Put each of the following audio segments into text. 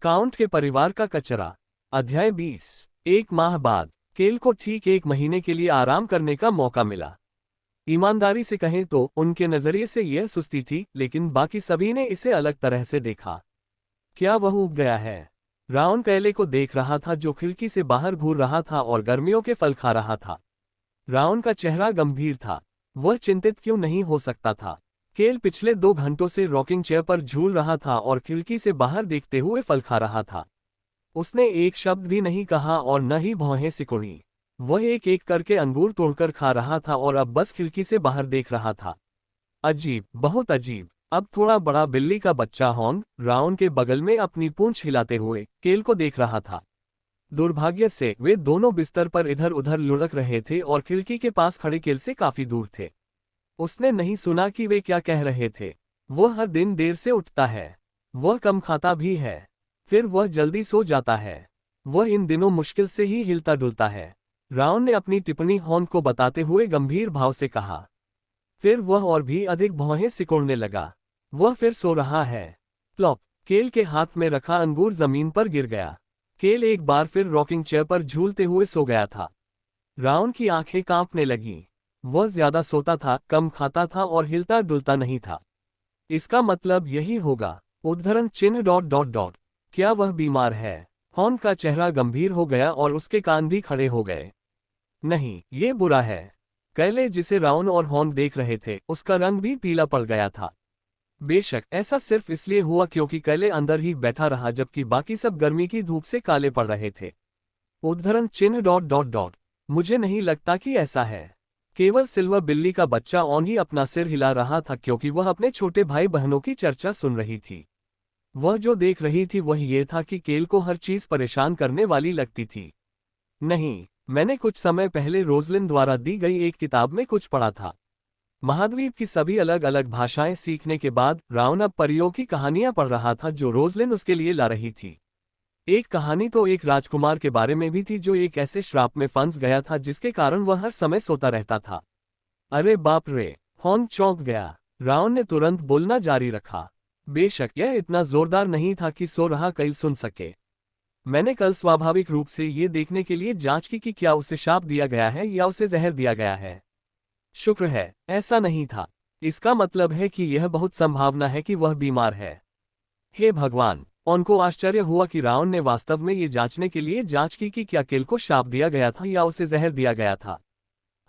Count के परिवार का कचरा। अध्याय 20। एक माह बाद केल को ठीक 1 महीने के लिए आराम करने का मौका मिला। ईमानदारी से कहें तो उनके नजरिए से यह सुस्ती थी, लेकिन बाकी सभी ने इसे अलग तरह से देखा। क्या वह उब गया है? राउन केले को देख रहा था जो खिड़की से बाहर घूर रहा था और गर्मियों के फल खा रहा था। राउन का चेहरा गंभीर था। वह चिंतित क्यों नहीं हो सकता था? केल पिछले 2 घंटों से रॉकिंग चेयर पर झूल रहा था और खिड़की से बाहर देखते हुए फल खा रहा था। उसने एक शब्द भी नहीं कहा और न ही भौहें सिकुड़ी। वह एक एक करके अंगूर तोड़कर खा रहा था और अब बस खिड़की से बाहर देख रहा था। अजीब, बहुत अजीब। अब थोड़ा बड़ा बिल्ली का बच्चा हॉर्न राउन के बगल में अपनी पूंछ हिलाते हुए केल को देख रहा था। दुर्भाग्य से वे दोनों बिस्तर पर इधर उधर लुढ़क रहे थे और खिड़की के पास खड़े केल से काफी दूर थे। उसने नहीं सुना कि वे क्या कह रहे थे। वह हर दिन देर से उठता है। वह कम खाता भी है। फिर वह जल्दी सो जाता है। वह इन दिनों मुश्किल से ही हिलता डुलता है। राउन ने अपनी टिप्पणी हॉर्न को बताते हुए गंभीर भाव से कहा। फिर वह और भी अधिक भौहें सिकोड़ने लगा। वह फिर सो रहा है। प्लॉप! केल के हाथ में रखा अंगूर जमीन पर गिर गया। केल एक बार फिर रॉकिंग चेयर पर झूलते हुए सो गया था। राउन की आंखें कांपने लगीं। वह ज्यादा सोता था, कम खाता था और हिलता डुलता नहीं था। इसका मतलब यही होगा। उद्धरण चिन्ह ... क्या वह बीमार है? हॉर्न का चेहरा गंभीर हो गया और उसके कान भी खड़े हो गए। नहीं, ये बुरा है। कैले जिसे राउन और हॉर्न देख रहे थे उसका रंग भी पीला पड़ गया था। बेशक ऐसा सिर्फ इसलिए हुआ क्योंकि कैले अंदर ही बैठा रहा जबकि बाकी सब गर्मी की धूप से काले पड़ रहे थे। उद्धरण चिन्ह ... मुझे नहीं लगता कि ऐसा है। केवल सिल्वर बिल्ली का बच्चा ऑन ही अपना सिर हिला रहा था क्योंकि वह अपने छोटे भाई बहनों की चर्चा सुन रही थी। वह जो देख रही थी वह ये था कि केल को हर चीज परेशान करने वाली लगती थी। नहीं, मैंने कुछ समय पहले रोजलिन द्वारा दी गई एक किताब में कुछ पढ़ा था। महाद्वीप की सभी अलग अलग भाषाएं सीखने के बाद राउन अब परियों की कहानियां पढ़ रहा था जो रोजलिन उसके लिए ला रही थी। एक कहानी तो एक राजकुमार के बारे में भी थी जो एक ऐसे श्राप में फंस गया था जिसके कारण वह हर समय सोता रहता था। अरे बाप रे! हॉर्न चौंक गया। राउन ने तुरंत बोलना जारी रखा। बेशक यह इतना जोरदार नहीं था कि सो रहा कैल सुन सके। मैंने कल स्वाभाविक रूप से ये देखने के लिए जांच की कि क्या उसे शाप दिया गया है या उसे जहर दिया गया है। शुक्र है ऐसा नहीं था। इसका मतलब है कि यह बहुत संभावना है कि वह बीमार है। हे भगवान! उनको आश्चर्य हुआ कि राउन ने वास्तव में ये जांचने के लिए जांच की कि क्या केल को शाप दिया गया था या उसे जहर दिया गया था।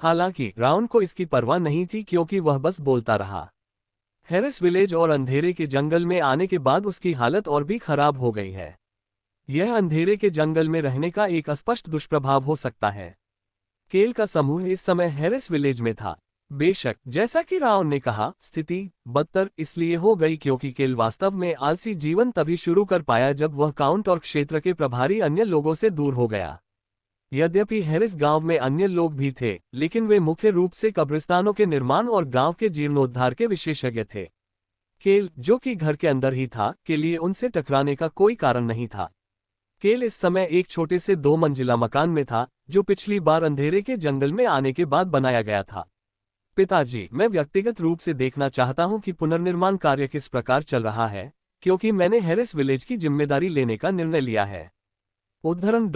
हालांकि राउन को इसकी परवाह नहीं थी क्योंकि वह बस बोलता रहा। हैरिस विलेज और अंधेरे के जंगल में आने के बाद उसकी हालत और भी खराब हो गई है। यह अंधेरे के जंगल में रहने का एक स्पष्ट दुष्प्रभाव हो सकता है। केल का समूह इस समय हैरिस विलेज में था। बेशक जैसा कि राउन ने कहा, स्थिति बदतर इसलिए हो गई क्योंकि केल वास्तव में आलसी जीवन तभी शुरू कर पाया जब वह काउंट और क्षेत्र के प्रभारी अन्य लोगों से दूर हो गया। यद्यपि हैरिस गांव में अन्य लोग भी थे, लेकिन वे मुख्य रूप से कब्रिस्तानों के निर्माण और गांव के जीर्णोद्धार के विशेषज्ञ थे। केल, जो कि घर के अंदर ही था, के लिए उनसे टकराने का कोई कारण नहीं था। केल इस समय एक छोटे से 2 मंजिला मकान में था, जो पिछली बार अंधेरे के जंगल में आने के बाद बनाया गया था। पिताजी, मैं व्यक्तिगत रूप से देखना चाहता हूं कि पुनर्निर्माण कार्य किस प्रकार चल रहा है, क्योंकि मैंने हैरिस विलेज की जिम्मेदारी लेने का निर्णय लिया है। उद्धरण ...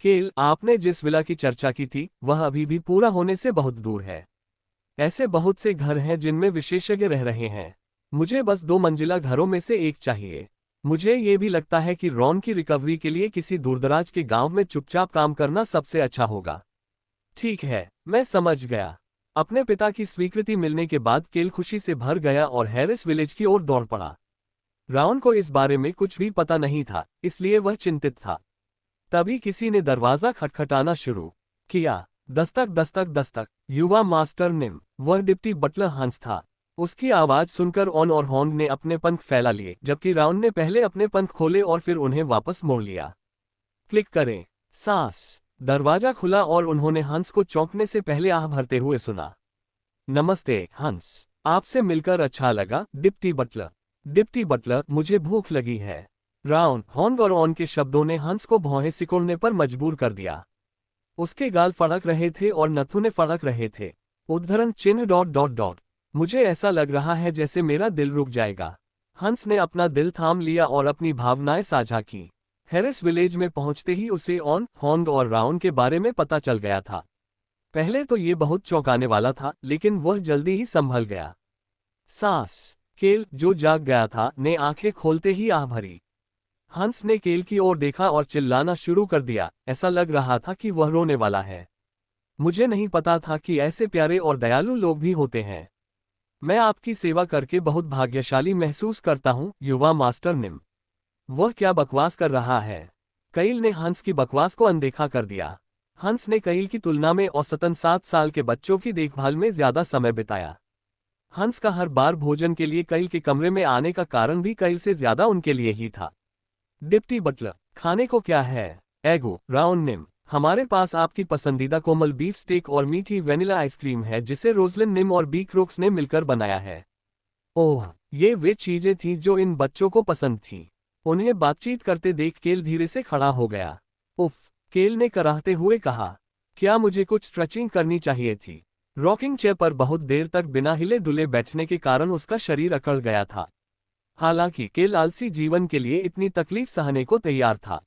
केल, आपने जिस विला की चर्चा की थी वह अभी भी पूरा होने से बहुत दूर है। ऐसे बहुत से घर हैं जिनमें विशेषज्ञ रह रहे हैं। मुझे बस 2 मंजिला घरों में से एक चाहिए। मुझे ये भी लगता है कि रॉन की रिकवरी के लिए किसी दूरदराज के गांव में चुपचाप काम करना सबसे अच्छा होगा। ठीक है, मैं समझ गया। अपने पिता की स्वीकृति मिलने के बाद केल खुशी से भर गया और हैरिस विलेज की ओर दौड़ पड़ा। राउन को इस बारे में कुछ भी पता नहीं था, इसलिए वह चिंतित था। तभी किसी ने दरवाजा खटखटाना शुरू किया। दस्तक दस्तक दस्तक। युवा मास्टर निम, वह डिप्टी बटलर हंस था। उसकी आवाज सुनकर ऑन और हॉर्न ने अपने पंख फैला लिए, जबकि राउन ने पहले अपने पंख खोले और फिर उन्हें वापस मोड़ लिया। क्लिक करें। सांस। दरवाजा खुला और उन्होंने हंस को चौंकने से पहले आह भरते हुए सुना। नमस्ते हंस, आपसे मिलकर अच्छा लगा डिप्टी बटलर। डिप्टी बटलर, मुझे भूख लगी है। राउन, हॉर्न और ऑन के शब्दों ने हंस को भौहें सिकोड़ने पर मजबूर कर दिया। उसके गाल फड़क रहे थे और नथुने फड़क रहे थे। उद्धरण चिन्ह ... मुझे ऐसा लग रहा है जैसे मेरा दिल रुक जाएगा। हंस ने अपना दिल थाम लिया और अपनी भावनाएं साझा की। हैरिस विलेज में पहुंचते ही उसे ऑन, हॉन्ग और राउन के बारे में पता चल गया था। पहले तो ये बहुत चौंकाने वाला था, लेकिन वह जल्दी ही संभल गया। सांस। केल, जो जाग गया था, ने आंखें खोलते ही आह भरी। हंस ने केल की ओर देखा और चिल्लाना शुरू कर दिया, ऐसा लग रहा था कि वह रोने वाला है। मुझे नहीं पता था कि ऐसे प्यारे और दयालु लोग भी होते हैं। मैं आपकी सेवा करके बहुत भाग्यशाली महसूस करता हूँ, युवा मास्टर निम। वह क्या बकवास कर रहा है? कईल ने हंस की बकवास को अनदेखा कर दिया। हंस ने कईल की तुलना में औसतन 7 साल के बच्चों की देखभाल में ज्यादा समय बिताया। हंस का हर बार भोजन के लिए कईल के कमरे में आने का कारण भी कईल से ज्यादा उनके लिए ही था। डिप्टी बटलर, खाने को क्या है? एगो, राउंड निम, हमारे पास आपकी पसंदीदा कोमल बीफ स्टेक और मीठी वेनिला आइसक्रीम है जिसे रोजलिन निम और बी क्रोक्स ने मिलकर बनाया है। ओह, ये वे चीजें थीं जो इन बच्चों को पसंद थीं। उन्हें बातचीत करते देख केल धीरे से खड़ा हो गया। उफ, केल ने कराहते हुए कहा। क्या मुझे कुछ स्ट्रेचिंग करनी चाहिए थी? रॉकिंग चेयर पर बहुत देर तक बिना हिले डुले बैठने के कारण उसका शरीर अकड़ गया था। हालांकि केल आलसी जीवन के लिए इतनी तकलीफ सहने को तैयार था।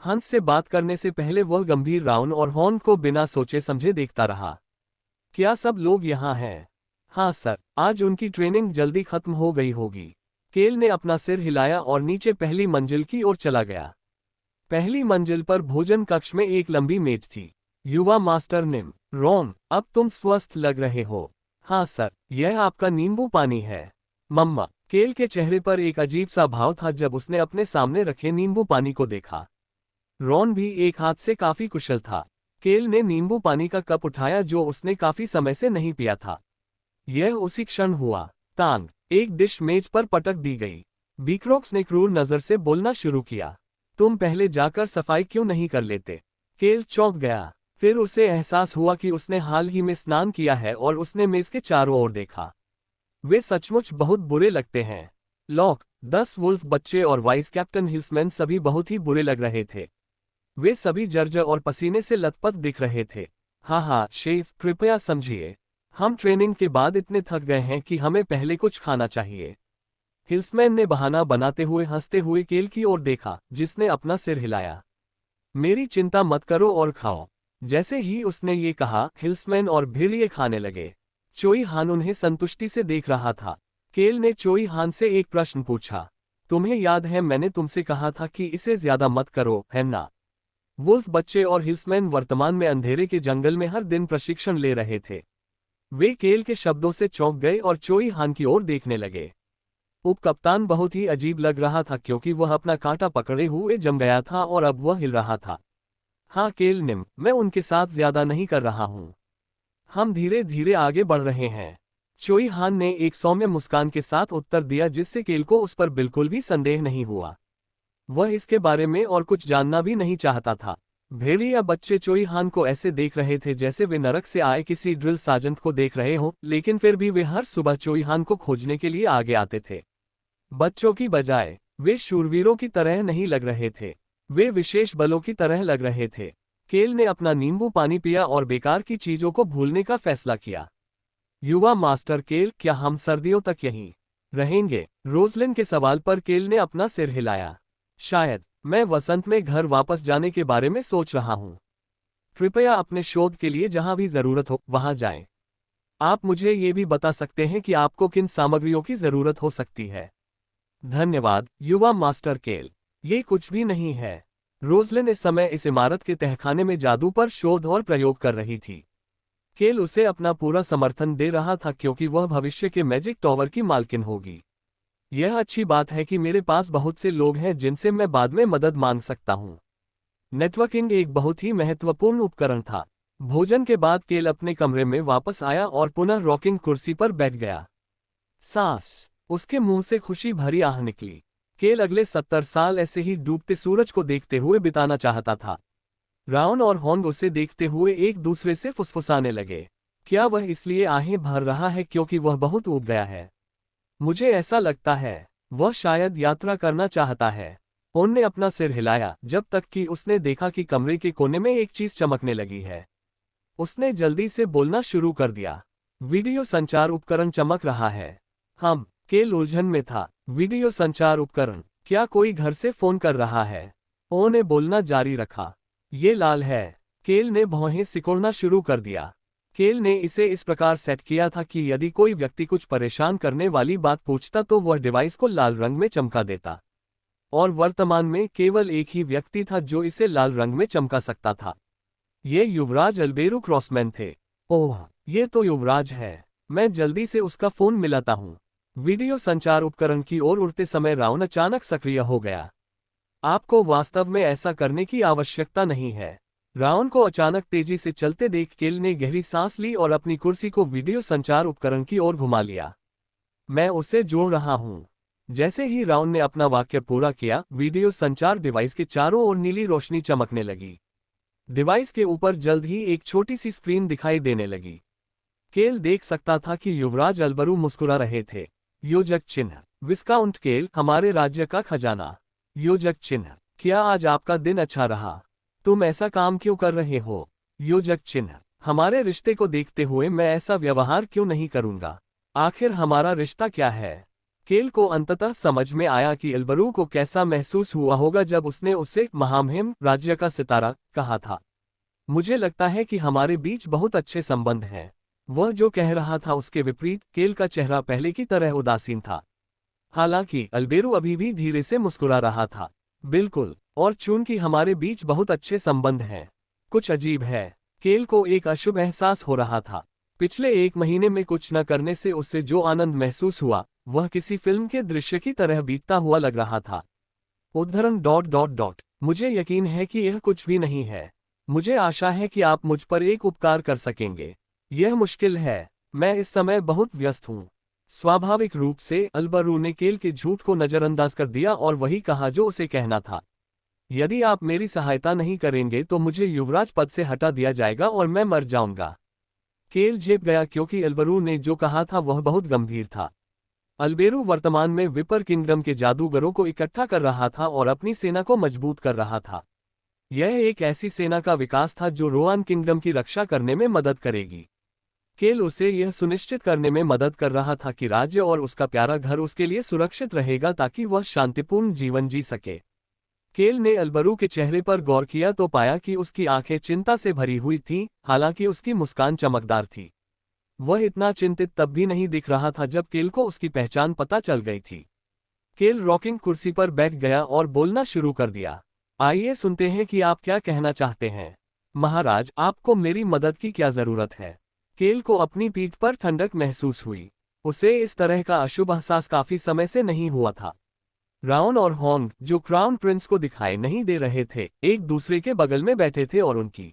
हंस से बात करने से पहले वह गंभीर राउन और हॉर्न को बिना सोचे समझे देखता रहा। क्या सब लोग यहाँ हैं? हाँ सर, आज उनकी ट्रेनिंग जल्दी खत्म हो गई होगी। केल ने अपना सिर हिलाया और नीचे पहली मंजिल की ओर चला गया। पहली मंजिल पर भोजन कक्ष में एक लंबी मेज थी। युवा मास्टर निम, रॉन, अब तुम स्वस्थ लग रहे हो। हाँ सर, यह आपका नींबू पानी है। मम्मा। केल के चेहरे पर एक अजीब सा भाव था जब उसने अपने सामने रखे नींबू पानी को देखा। रॉन भी एक हाथ से काफी कुशल था। केल ने नींबू पानी का कप उठाया जो उसने काफी समय से नहीं पिया था। यह उसी क्षण हुआ। टांग। एक डिश मेज पर पटक दी गई। बीक्रोक्स ने क्रूर नजर से बोलना शुरू किया। तुम पहले जाकर सफाई क्यों नहीं कर लेते? केल चौंक गया। फिर उसे एहसास हुआ कि उसने हाल ही में स्नान किया है और उसने मेज के चारों ओर देखा। वे सचमुच बहुत बुरे लगते हैं। लॉक, 10 वुल्फ बच्चे और वाइस कैप्टन हिल्समैन सभी बहुत ही बुरे लग रहे थे। वे सभी जर्जर और पसीने से लथपथ दिख रहे थे। हाँ, शेफ, कृपया समझिए। हम ट्रेनिंग के बाद इतने थक गए हैं कि हमें पहले कुछ खाना चाहिए। हिल्समैन ने बहाना बनाते हुए हंसते हुए केल की ओर देखा, जिसने अपना सिर हिलाया। मेरी चिंता मत करो और खाओ। जैसे ही उसने ये कहा, हिल्समैन और भेड़िए खाने लगे। चोई हान उन्हें संतुष्टि से देख रहा था। केल ने चोई हान से एक प्रश्न पूछा। तुम्हें याद है मैंने तुमसे कहा था कि इसे ज्यादा मत करो, है ना? वुल्फ बच्चे और हिल्समैन वर्तमान में अंधेरे के जंगल में हर दिन प्रशिक्षण ले रहे थे। वे केल के शब्दों से चौंक गए और चोई हान की ओर देखने लगे। उपकप्तान बहुत ही अजीब लग रहा था क्योंकि वह अपना कांटा पकड़े हुए जम गया था और अब वह हिल रहा था। हाँ केल निम, मैं उनके साथ ज्यादा नहीं कर रहा हूँ। हम धीरे धीरे आगे बढ़ रहे हैं। चोई हान ने एक सौम्य मुस्कान के साथ उत्तर दिया जिससे केल को उस पर बिल्कुल भी संदेह नहीं हुआ। वह इसके बारे में और कुछ जानना भी नहीं चाहता था। भेड़िया बच्चे चोई हान को ऐसे देख रहे थे जैसे वे नरक से आए किसी ड्रिल सार्जेंट को देख रहे हों, लेकिन फिर भी वे हर सुबह चोई हान को खोजने के लिए आगे आते थे। बच्चों की बजाय वे शूरवीरों की तरह नहीं लग रहे थे, वे विशेष बलों की तरह लग रहे थे। केल ने अपना नींबू पानी पिया और बेकार की चीजों को भूलने का फैसला किया। युवा मास्टर केल, क्या हम सर्दियों तक यहीं रहेंगे? रोजलिन के सवाल पर केल ने अपना सिर हिलाया। शायद। मैं वसंत में घर वापस जाने के बारे में सोच रहा हूँ। कृपया अपने शोध के लिए जहां भी जरूरत हो वहां जाएं। आप मुझे ये भी बता सकते हैं कि आपको किन सामग्रियों की जरूरत हो सकती है? धन्यवाद, युवा मास्टर केल। ये कुछ भी नहीं है। रोजलिन इस समय इस इमारत के तहखाने में जादू पर शोध और प्रयोग कर रही थी। केल उसे अपना पूरा समर्थन दे रहा था क्योंकि वह भविष्य के मैजिक टॉवर की मालकिन होगी। यह अच्छी बात है कि मेरे पास बहुत से लोग हैं जिनसे मैं बाद में मदद मांग सकता हूँ। नेटवर्किंग एक बहुत ही महत्वपूर्ण उपकरण था। भोजन के बाद केल अपने कमरे में वापस आया और पुनः रॉकिंग कुर्सी पर बैठ गया। सांस। उसके मुंह से खुशी भरी आह निकली। केल अगले 70 साल ऐसे ही डूबते सूरज को देखते हुए बिताना चाहता था। राउन और हॉन्ग उसे देखते हुए एक दूसरे से फुसफुसाने लगे। क्या वह इसलिए आहें भर रहा है क्योंकि वह बहुत ऊब गया है? मुझे ऐसा लगता है वह शायद यात्रा करना चाहता है। हॉन ने अपना सिर हिलाया जब तक कि उसने देखा कि कमरे के कोने में एक चीज चमकने लगी है। उसने जल्दी से बोलना शुरू कर दिया। वीडियो संचार उपकरण चमक रहा है। हम। केल उलझन में था। वीडियो संचार उपकरण। क्या कोई घर से फोन कर रहा है? ओ ने बोलना जारी रखा। ये लाल है। केल ने भौहें सिकोड़ना शुरू कर दिया। केल ने इसे इस प्रकार सेट किया था कि यदि कोई व्यक्ति कुछ परेशान करने वाली बात पूछता तो वह डिवाइस को लाल रंग में चमका देता। और वर्तमान में केवल एक ही व्यक्ति था जो इसे लाल रंग में चमका सकता था। ये युवराज अल्बेरू क्रॉसमैन थे। ओह, ये तो युवराज है। मैं जल्दी से उसका फोन मिलाता हूँ। वीडियो संचार उपकरण की ओर उड़ते समय राउन अचानक सक्रिय हो गया। आपको वास्तव में ऐसा करने की आवश्यकता नहीं है। राउन को अचानक तेजी से चलते देख केल ने गहरी सांस ली और अपनी कुर्सी को वीडियो संचार उपकरण की ओर घुमा लिया। मैं उसे जोड़ रहा हूँ। जैसे ही राउन ने अपना वाक्य पूरा किया, वीडियो संचार डिवाइस के चारों ओर नीली रोशनी चमकने लगी। डिवाइस के ऊपर जल्द ही एक छोटी सी स्क्रीन दिखाई देने लगी। केल देख सकता था कि युवराज अल्बरू मुस्कुरा रहे थे। योजक चिन्ह। विस्काउंट केल, हमारे राज्य का खजाना। योजक चिन्ह। क्या आज आपका दिन अच्छा रहा? तुम ऐसा काम क्यों कर रहे हो? योजक चिन्ह। हमारे रिश्ते को देखते हुए मैं ऐसा व्यवहार क्यों नहीं करूंगा? आखिर हमारा रिश्ता क्या है? केल को अंततः समझ में आया कि अल्बरू को कैसा महसूस हुआ होगा जब उसने उसे महामहिम राज्य का सितारा कहा था। मुझे लगता है कि हमारे बीच बहुत अच्छे संबंध हैं। वह जो कह रहा था उसके विपरीत केल का चेहरा पहले की तरह उदासीन था। हालांकि अल्बेरू अभी भी धीरे से मुस्कुरा रहा था। बिल्कुल, और चूंकि हमारे बीच बहुत अच्छे संबंध हैं। कुछ अजीब है। केल को एक अशुभ एहसास हो रहा था। पिछले 1 महीने में कुछ न करने से उससे जो आनंद महसूस हुआ, वह किसी फिल्म के दृश्य की तरह बीतता हुआ लग रहा था। उद्धरण ... मुझे यकीन है कि यह कुछ भी नहीं है। मुझे आशा है कि आप मुझ पर एक उपकार कर सकेंगे। यह मुश्किल है। मैं इस समय बहुत व्यस्त हूँ। स्वाभाविक रूप से अल्बरू ने केल के झूठ को नजरअंदाज कर दिया और वही कहा जो उसे कहना था। यदि आप मेरी सहायता नहीं करेंगे तो मुझे युवराज पद से हटा दिया जाएगा और मैं मर जाऊंगा। केल झेप गया क्योंकि अल्बरू ने जो कहा था वह बहुत गंभीर था। अल्बेरू वर्तमान में विपर किंगडम के जादूगरों को इकट्ठा कर रहा था और अपनी सेना को मजबूत कर रहा था। यह एक ऐसी सेना का विकास था जो रोआन किंगडम की रक्षा करने में मदद करेगी। केल उसे यह सुनिश्चित करने में मदद कर रहा था कि राज्य और उसका प्यारा घर उसके लिए सुरक्षित रहेगा ताकि वह शांतिपूर्ण जीवन जी सके। केल ने अल्बरू के चेहरे पर गौर किया तो पाया कि उसकी आंखें चिंता से भरी हुई थीं, हालांकि उसकी मुस्कान चमकदार थी। वह इतना चिंतित तब भी नहीं दिख रहा था जब केल को उसकी पहचान पता चल गई थी। केल रॉकिंग कुर्सी पर बैठ गया और बोलना शुरू कर दिया। आइए सुनते हैं कि आप क्या कहना चाहते हैं। महाराज, आपको मेरी मदद की क्या जरूरत है? केल को अपनी पीठ पर ठंडक महसूस हुई। उसे इस तरह का अशुभ एहसास काफी समय से नहीं हुआ था। राउन और हॉन्ग, जो क्राउन प्रिंस को दिखाई नहीं दे रहे थे, एक दूसरे के बगल में बैठे थे और उनकी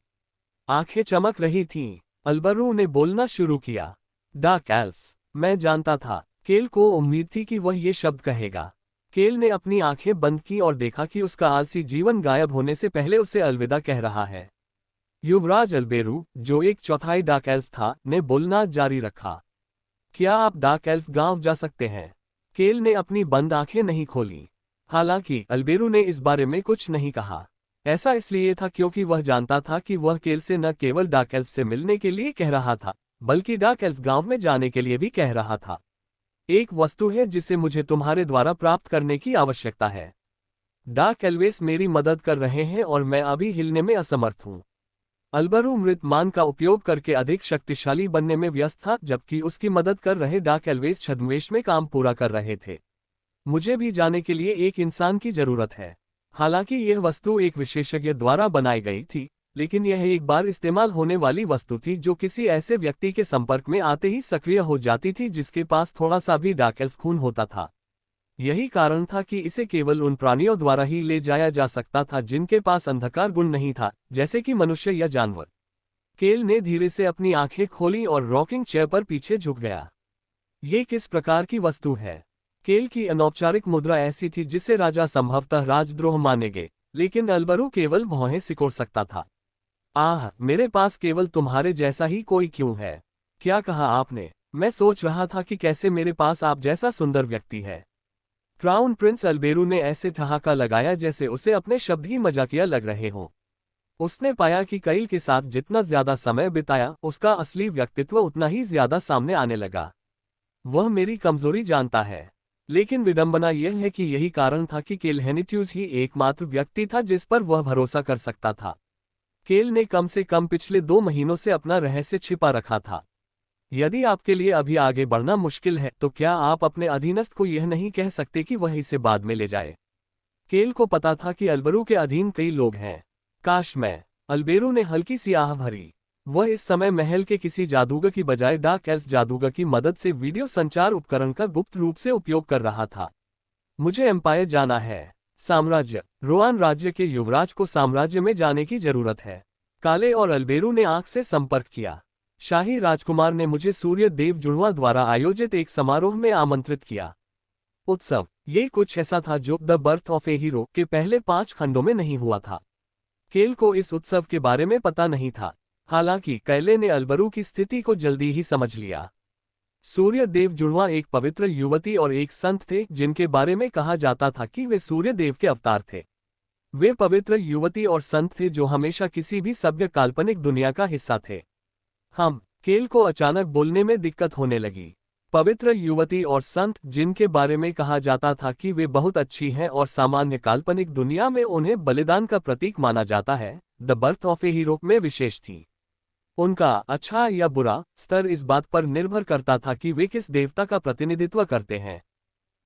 आंखें चमक रही थीं। अल्बरू ने बोलना शुरू किया। Dark elf. मैं जानता था। केल को उम्मीद थी कि वह ये शब्द कहेगा। केल ने अपनी आंखें बंद की और देखा कि उसका आलसी जीवन गायब होने से पहले उसे अलविदा कह रहा है। युवराज अल्बेरू, जो एक चौथाई डार्क एल्फ था, ने बोलना जारी रखा। क्या आप डार्क एल्फ गांव जा सकते हैं? केल ने अपनी बंद आंखें नहीं खोली। हालांकि अल्बेरू ने इस बारे में कुछ नहीं कहा। ऐसा इसलिए था क्योंकि वह जानता था कि वह केल से न केवल डार्क एल्फ से मिलने के लिए कह रहा था, बल्कि डार्क एल्फ गांव में जाने के लिए भी कह रहा था। एक वस्तु है जिसे मुझे तुम्हारे द्वारा प्राप्त करने की आवश्यकता है। डार्क एल्वेस मेरी मदद कर रहे हैं और मैं अभी हिलने में असमर्थ हूँ। अल्बरू मृत मान का उपयोग करके अधिक शक्तिशाली बनने में व्यस्त था, जबकि उसकी मदद कर रहे डार्क एल्वेस छद्मवेश में काम पूरा कर रहे थे। मुझे भी जाने के लिए एक इंसान की जरूरत है। हालांकि यह वस्तु एक विशेषज्ञ द्वारा बनाई गई थी, लेकिन यह एक बार इस्तेमाल होने वाली वस्तु थी जो किसी ऐसे व्यक्ति के संपर्क में आते ही सक्रिय हो जाती थी जिसके पास थोड़ा सा भी डार्क एल्फ खून होता था। यही कारण था कि इसे केवल उन प्राणियों द्वारा ही ले जाया जा सकता था जिनके पास अंधकार गुण नहीं था, जैसे कि मनुष्य या जानवर। केल ने धीरे से अपनी आंखें खोली और रॉकिंग चेयर पर पीछे झुक गया। ये किस प्रकार की वस्तु है? केल की अनौपचारिक मुद्रा ऐसी थी जिसे राजा संभवतः राजद्रोह मानेंगे, लेकिन अल्बरू केवल भौहें सिकोड़ सकता था। आह, मेरे पास केवल तुम्हारे जैसा ही कोई क्यों है? क्या कहा आपने? मैं सोच रहा था कि कैसे मेरे पास आप जैसा सुंदर व्यक्ति है। क्राउन प्रिंस अल्बेरू ने ऐसे ठहाका लगाया जैसे उसे अपने शब्द ही मजाकिया लग रहे हों। उसने पाया कि कैल के साथ जितना ज्यादा समय बिताया, उसका असली व्यक्तित्व उतना ही ज्यादा सामने आने लगा। वह मेरी कमजोरी जानता है, लेकिन विडंबना यह है कि यही कारण था कि केल्हेनिट्यूस ही एकमात्र व्यक्ति था जिस पर वह भरोसा कर सकता था। केल ने कम से कम पिछले 2 महीनों से अपना रहस्य छिपा रखा था। यदि आपके लिए अभी आगे बढ़ना मुश्किल है तो क्या आप अपने अधीनस्थ को यह नहीं कह सकते कि वह इसे बाद में ले जाए? केल को पता था कि अल्बेरू के अधीन कई लोग हैं। काश मैं। अल्बेरू ने हल्की सी आह भरी। वह इस समय महल के किसी जादूगर की बजाय डार्क एल्फ जादूगर की मदद से वीडियो संचार उपकरण का गुप्त रूप से उपयोग कर रहा था। मुझे एम्पायर जाना है। साम्राज्य। रोआन राज्य के युवराज को साम्राज्य में जाने की जरूरत है। काले और अल्बेरू ने आंख से संपर्क किया। शाही राजकुमार ने मुझे सूर्य देव जुड़वा द्वारा आयोजित एक समारोह में आमंत्रित किया। उत्सव। ये कुछ ऐसा था जो the birth of A hero के पहले 5 खंडों में नहीं हुआ था। केल को इस उत्सव के बारे में पता नहीं था। हालांकि कैले ने अल्बेरू की स्थिति को जल्दी ही समझ लिया। सूर्य देव जुड़वा एक पवित्र युवती और एक संत थे जिनके बारे में कहा जाता था कि वे सूर्य देव के अवतार थे। वे पवित्र युवती और संत थे जो हमेशा किसी भी सभ्य काल्पनिक दुनिया का हिस्सा थे। केल को अचानक बोलने में दिक्कत होने लगी। पवित्र युवती और संत जिनके बारे में कहा जाता था कि वे बहुत अच्छी हैं और सामान्य काल्पनिक दुनिया में उन्हें बलिदान का प्रतीक माना जाता है, the birth of A hero में विशेष थी। उनका अच्छा या बुरा स्तर इस बात पर निर्भर करता था कि वे किस देवता का प्रतिनिधित्व करते हैं।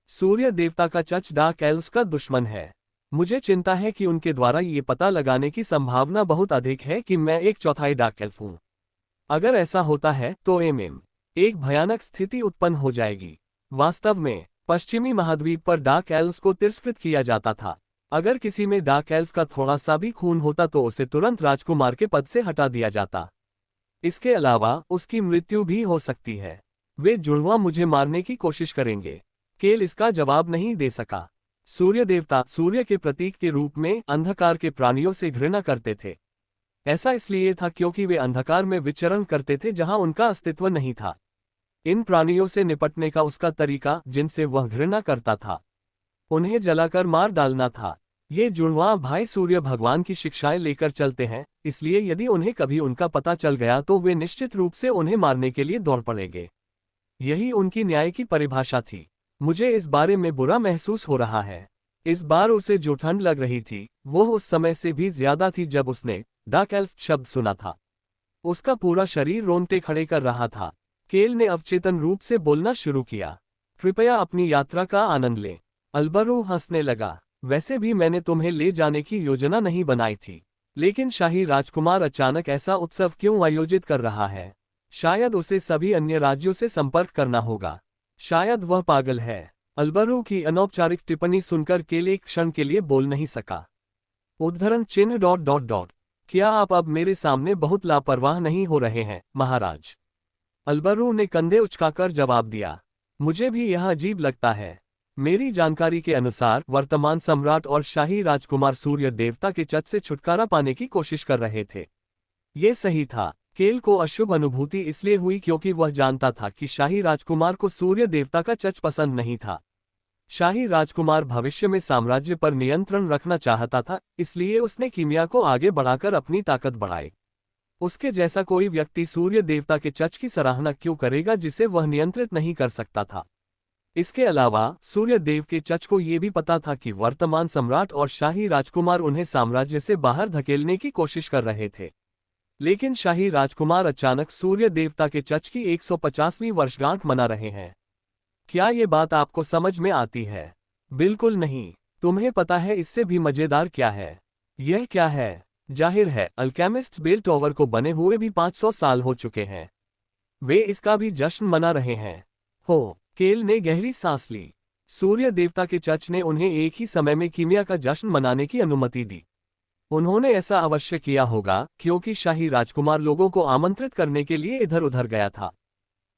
सूर्य देवता का चर्च डार्क एल्व्स का दुश्मन है। मुझे चिंता है कि उनके द्वारा ये पता लगाने की संभावना बहुत अधिक है कि मैं एक चौथाई डार्क एल्फ हूँ। अगर ऐसा होता है तो एक भयानक स्थिति उत्पन्न हो जाएगी। वास्तव में पश्चिमी महाद्वीप पर डार्क एल्व्स को तिरस्कृत किया जाता था। अगर किसी में डार्क एल्फ का थोड़ा सा भी खून होता तो उसे तुरंत राजकुमार के पद से हटा दिया जाता। इसके अलावा उसकी मृत्यु भी हो सकती है। वे जुड़वा मुझे मारने की कोशिश करेंगे। केल इसका जवाब नहीं दे सका। सूर्य देवता सूर्य के प्रतीक के रूप में अंधकार के प्राणियों से घृणा करते थे। ऐसा इसलिए था क्योंकि वे अंधकार में विचरण करते थे जहां उनका अस्तित्व नहीं था। इन प्राणियों से निपटने का उसका तरीका, जिनसे वह घृणा करता था, उन्हें जलाकर मार डालना था। ये जुड़वां भाई सूर्य भगवान की शिक्षाएं लेकर चलते हैं, इसलिए यदि उन्हें कभी उनका पता चल गया तो वे निश्चित रूप से उन्हें मारने के लिए दौड़ पड़ेंगे। यही उनकी न्याय की परिभाषा थी। मुझे इस बारे में बुरा महसूस हो रहा है। इस बार उसे जो ठंड लग रही थी वो उस समय से भी ज्यादा थी जब उसने डार्क एल्फ शब्द सुना था। उसका पूरा शरीर रोंगटे खड़े कर रहा था। केल ने अवचेतन रूप से बोलना शुरू किया। कृपया अपनी यात्रा का आनंद लें। अल्बेरू हंसने लगा। वैसे भी मैंने तुम्हें ले जाने की योजना नहीं बनाई थी, लेकिन शाही राजकुमार अचानक ऐसा उत्सव क्यों आयोजित कर रहा है? शायद उसे सभी अन्य राज्यों से संपर्क करना होगा। शायद वह पागल है। अल्बेरू की अनौपचारिक टिप्पणी सुनकर केल एक क्षण के लिए बोल नहीं सका। उद्धरण चिन्ह ... क्या आप अब मेरे सामने बहुत लापरवाह नहीं हो रहे हैं, महाराज? अल्बेरू ने कंधे उचकाकर जवाब दिया। मुझे भी यह अजीब लगता है। मेरी जानकारी के अनुसार वर्तमान सम्राट और शाही राजकुमार सूर्य देवता के चच से छुटकारा पाने की कोशिश कर रहे थे। ये सही था। केल को अशुभ अनुभूति इसलिए हुई क्योंकि वह जानता था कि शाही राजकुमार को सूर्य देवता का चच पसंद नहीं था। शाही राजकुमार भविष्य में साम्राज्य पर नियंत्रण रखना चाहता था, इसलिए उसने कीमिया को आगे बढ़ाकर अपनी ताकत बढ़ाई। उसके जैसा कोई व्यक्ति सूर्य देवता के चच की सराहना क्यों करेगा जिसे वह नियंत्रित नहीं कर सकता था? इसके अलावा सूर्य देव के चच को यह भी पता था कि वर्तमान सम्राट और शाही राजकुमार उन्हें साम्राज्य से बाहर धकेलने की कोशिश कर रहे थे। लेकिन शाही राजकुमार अचानक सूर्य देवता के चच की 150वीं वर्षगांठ मना रहे हैं। क्या ये बात आपको समझ में आती है? बिल्कुल नहीं। तुम्हें पता है इससे भी मजेदार क्या है? यह क्या है? जाहिर है, अल्केमिस्ट्स बेल टॉवर को बने हुए भी 500 साल हो चुके हैं। वे इसका भी जश्न मना रहे हैं। केल ने गहरी सांस ली। सूर्य देवता के चच ने उन्हें एक ही समय में कीमिया का जश्न मनाने की अनुमति दी। उन्होंने ऐसा अवश्य किया होगा क्योंकि शाही राजकुमार लोगों को आमंत्रित करने के लिए इधर उधर गया था।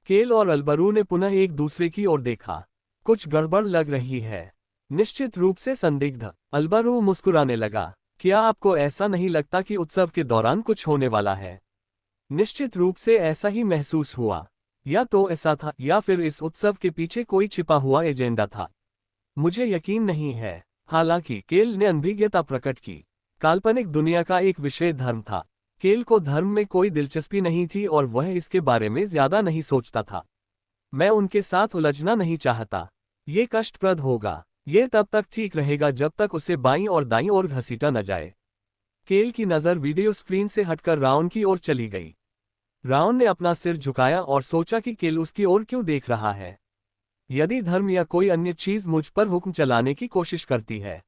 केल और अल्बेरू ने पुनः एक दूसरे की ओर देखा। कुछ गड़बड़ लग रही है। निश्चित रूप से संदिग्ध। अल्बेरू मुस्कुराने लगा। क्या आपको ऐसा नहीं लगता कि उत्सव के दौरान कुछ होने वाला है? निश्चित रूप से ऐसा ही महसूस हुआ। या तो ऐसा था या फिर इस उत्सव के पीछे कोई छिपा हुआ एजेंडा था। मुझे यकीन नहीं है। हालांकि केल ने अनभिज्ञता प्रकट की। काल्पनिक दुनिया का एक विषय धर्म था। केल को धर्म में कोई दिलचस्पी नहीं थी और वह इसके बारे में ज्यादा नहीं सोचता था। मैं उनके साथ उलझना नहीं चाहता। ये कष्टप्रद होगा। ये तब तक ठीक रहेगा जब तक उसे बाईं और दाईं ओर घसीटा न जाए। केल की नज़र वीडियो स्क्रीन से हटकर राउन की ओर चली गई। राउन ने अपना सिर झुकाया और सोचा कि केल उसकी ओर क्यों देख रहा है। यदि धर्म या कोई अन्य चीज मुझ पर हुक्म चलाने की कोशिश करती है।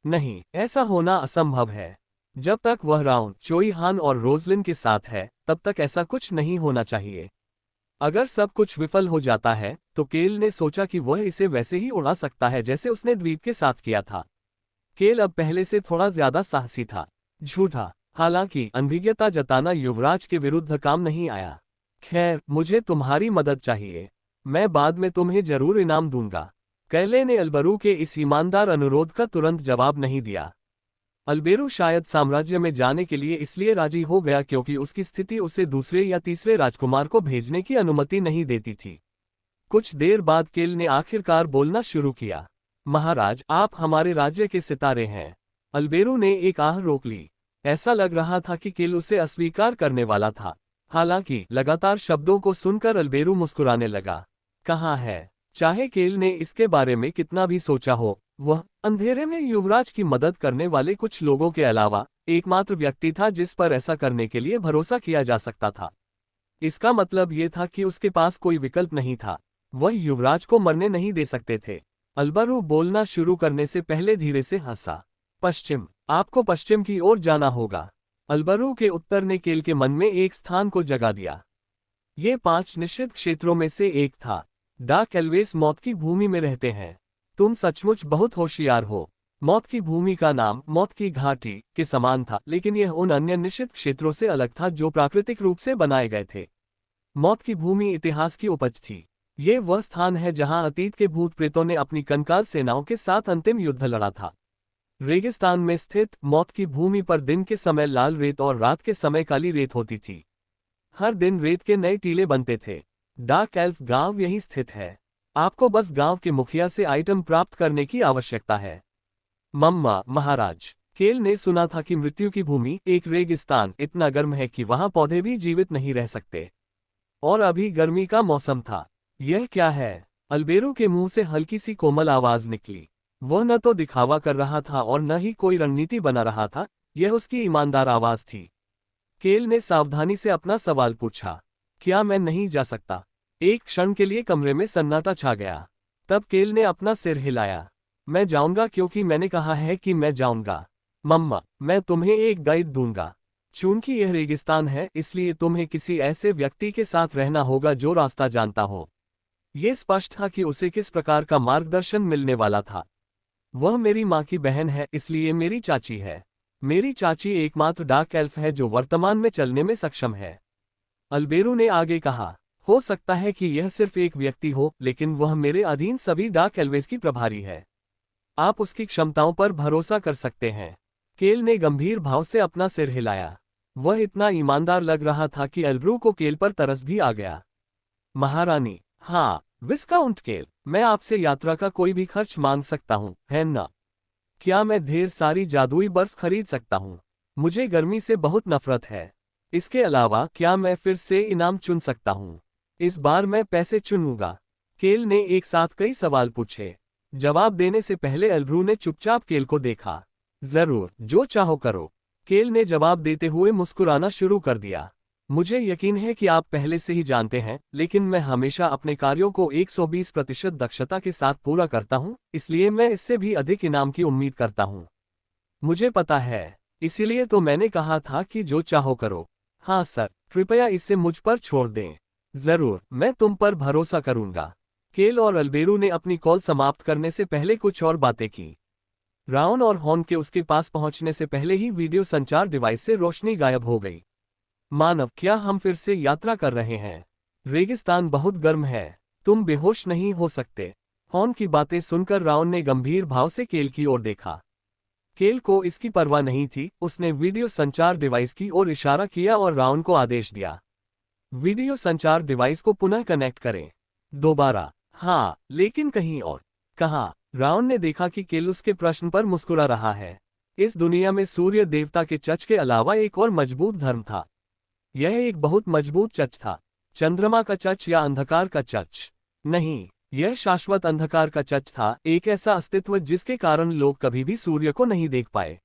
नहीं, ऐसा होना असंभव है। जब तक वह राउन, चोई हान और रोजलिन के साथ है, तब तक ऐसा कुछ नहीं होना चाहिए। अगर सब कुछ विफल हो जाता है, तो केल ने सोचा कि वह इसे वैसे ही उड़ा सकता है जैसे उसने द्वीप के साथ किया था। केल अब पहले से थोड़ा ज्यादा साहसी था। झूठा, हालांकि अनभिज्ञता जताना युवराज के विरुद्ध काम नहीं आया। खैर, मुझे तुम्हारी मदद चाहिए। मैं बाद में तुम्हें जरूर इनाम दूंगा। कैले ने अल्बेरू के इस ईमानदार अनुरोध का तुरंत जवाब नहीं दिया। अल्बेरू शायद साम्राज्य में जाने के लिए इसलिए राजी हो गया क्योंकि उसकी स्थिति उसे दूसरे या तीसरे राजकुमार को भेजने की अनुमति नहीं देती थी। कुछ देर बाद केल ने आखिरकार बोलना शुरू किया। महाराज, आप हमारे राज्य के सितारे हैं। अल्बेरू ने एक आह रोक ली। ऐसा लग रहा था कि केल उसे अस्वीकार करने वाला था। हालांकि लगातार शब्दों को सुनकर अल्बेरू मुस्कुराने लगा। कहाँ है? चाहे केल ने इसके बारे में कितना भी सोचा हो, वह अंधेरे में युवराज की मदद करने वाले कुछ लोगों के अलावा एकमात्र व्यक्ति था जिस पर ऐसा करने के लिए भरोसा किया जा सकता था। इसका मतलब ये था कि उसके पास कोई विकल्प नहीं था। वह युवराज को मरने नहीं दे सकते थे। अल्बेरू बोलना शुरू करने से पहले धीरे से हंसा। पश्चिम, आपको पश्चिम की ओर जाना होगा। अल्बेरू के उत्तर ने केल के मन में एक स्थान को जगा दिया। ये 5 निश्चित क्षेत्रों में से एक था। डार्क एल्वेस मौत की भूमि में रहते हैं। तुम सचमुच बहुत होशियार हो। मौत की भूमि का नाम मौत की घाटी के समान था, लेकिन यह उन अन्य निश्चित क्षेत्रों से अलग था जो प्राकृतिक रूप से बनाए गए थे। मौत की भूमि इतिहास की उपज थी। ये वह स्थान है जहां अतीत के भूत प्रेतों ने अपनी कंकाल सेनाओं के साथ अंतिम युद्ध लड़ा था। रेगिस्तान में स्थित मौत की भूमि पर दिन के समय लाल रेत और रात के समय काली रेत होती थी। हर दिन रेत के नए टीले बनते थे। डार्क एल्फ गांव यही स्थित है। आपको बस गांव के मुखिया से आइटम प्राप्त करने की आवश्यकता है। मम्मा, महाराज, केल ने सुना था कि मृत्यु की भूमि, एक रेगिस्तान, इतना गर्म है कि वहां पौधे भी जीवित नहीं रह सकते। और अभी गर्मी का मौसम था। यह क्या है? अल्बेरू के मुंह से हल्की सी कोमल आवाज निकली। वह न तो दिखावा कर रहा था और न ही कोई रणनीति बना रहा था, यह उसकी ईमानदार आवाज थी। केल ने सावधानी से अपना सवाल पूछा। क्या मैं नहीं जा सकता? एक क्षण के लिए कमरे में सन्नाटा छा गया। तब केल ने अपना सिर हिलाया। मैं जाऊंगा क्योंकि मैंने कहा है कि मैं जाऊंगा। मम्मा, मैं तुम्हें एक गाइड दूंगा। चूंकि यह रेगिस्तान है, इसलिए तुम्हें किसी ऐसे व्यक्ति के साथ रहना होगा जो रास्ता जानता हो। यह स्पष्ट था कि उसे किस प्रकार का मार्गदर्शन मिलने वाला था। वह मेरी माँ की बहन है, इसलिए मेरी चाची है। मेरी चाची एकमात्र डार्क एल्फ है जो वर्तमान में चलने में सक्षम है। अल्बेरू ने आगे कहा, हो सकता है कि यह सिर्फ एक व्यक्ति हो, लेकिन वह मेरे अधीन सभी डार्क एल्वेस की प्रभारी है। आप उसकी क्षमताओं पर भरोसा कर सकते हैं। केल ने गंभीर भाव से अपना सिर हिलाया। वह इतना ईमानदार लग रहा था कि अल्बेरू को केल पर तरस भी आ गया। महारानी, हाँ, विस्काउंट केल, मैं आपसे यात्रा का कोई भी खर्च मांग सकता हूँ, है ना? क्या मैं ढेर सारी जादुई बर्फ खरीद सकता हूँ? मुझे गर्मी से बहुत नफरत है। इसके अलावा क्या मैं फिर से इनाम चुन सकता हूँ? इस बार मैं पैसे चुनूंगा। केल ने एक साथ कई सवाल पूछे। जवाब देने से पहले अल्बेरू ने चुपचाप केल को देखा। जरूर, जो चाहो करो। केल ने जवाब देते हुए मुस्कुराना शुरू कर दिया। मुझे यकीन है कि आप पहले से ही जानते हैं, लेकिन मैं हमेशा अपने कार्यों को 120% दक्षता के साथ पूरा करता हूं, इसलिए मैं इससे भी अधिक इनाम की उम्मीद करता हूं। मुझे पता है, इसीलिए तो मैंने कहा था कि जो चाहो करो। हाँ सर, कृपया इसे मुझ पर छोड़ दें। जरूर, मैं तुम पर भरोसा करूंगा। केल और अल्बेरू ने अपनी कॉल समाप्त करने से पहले कुछ और बातें की। राउन और हॉर्न के उसके पास पहुंचने से पहले ही वीडियो संचार डिवाइस से रोशनी गायब हो गई। मानव, क्या हम फिर से यात्रा कर रहे हैं? रेगिस्तान बहुत गर्म है। तुम बेहोश नहीं हो सकते। हॉर्न की बातें सुनकर राउन ने गंभीर भाव से केल की ओर देखा। केल को इसकी परवाह नहीं थी। उसने वीडियो संचार डिवाइस की ओर इशारा किया और राउन को आदेश दिया, वीडियो संचार डिवाइस को पुनः कनेक्ट करें। दोबारा। हाँ, लेकिन कहीं और। कहाँ? राउन ने देखा कि केल उसके प्रश्न पर मुस्कुरा रहा है। इस दुनिया में सूर्य देवता के चर्च के अलावा एक और मजबूत धर्म था। यह एक बहुत मजबूत चर्च था। चंद्रमा का चर्च या अंधकार का चर्च नहीं। यह शाश्वत अंधकार का चच था, एक ऐसा अस्तित्व जिसके कारण लोग कभी भी सूर्य को नहीं देख पाए।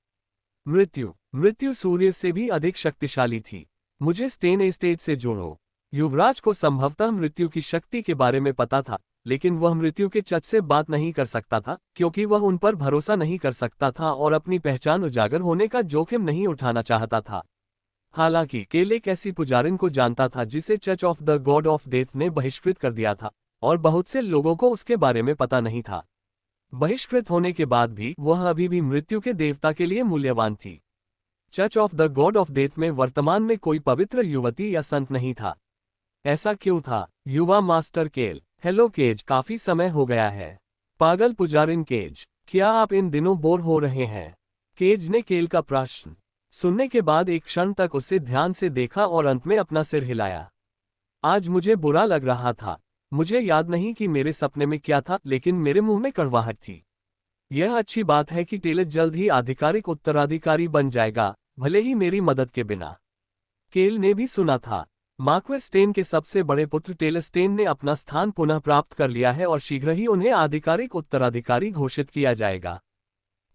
मृत्यु सूर्य से भी अधिक शक्तिशाली थी। मुझे स्टेन एस्टेट से जोड़ो। युवराज को संभवतः मृत्यु की शक्ति के बारे में पता था, लेकिन वह मृत्यु के चच से बात नहीं कर सकता था, क्योंकि वह उन पर भरोसा नहीं कर सकता था और अपनी पहचान उजागर होने का जोखिम नहीं उठाना चाहता था। हालांकि केल एक ऐसी पुजारिन को जानता था जिसे church of the God of death ने बहिष्कृत कर दिया था, और बहुत से लोगों को उसके बारे में पता नहीं था। बहिष्कृत होने के बाद भी वह अभी भी मृत्यु के देवता के लिए मूल्यवान थी। Church of the God of death में वर्तमान में कोई पवित्र युवती या संत नहीं था। ऐसा क्यों था? युवा मास्टर केल। हेलो केज, काफी समय हो गया है। पागल पुजारिन केज, क्या आप इन दिनों बोर हो रहे हैं? केज ने केल का प्रश्न सुनने के बाद एक क्षण तक उसे ध्यान से देखा और अंत में अपना सिर हिलाया। आज मुझे बुरा लग रहा था। मुझे याद नहीं कि मेरे सपने में क्या था, लेकिन मेरे मुंह में कड़वाहट थी। यह अच्छी बात है कि टेलर जल्द ही आधिकारिक उत्तराधिकारी बन जाएगा, भले ही मेरी मदद के बिना। केल ने भी सुना था, मार्क्वेस स्टेन के सबसे बड़े पुत्र टेलर स्टेन ने अपना स्थान पुनः प्राप्त कर लिया है और शीघ्र ही उन्हें आधिकारिक उत्तराधिकारी घोषित किया जाएगा।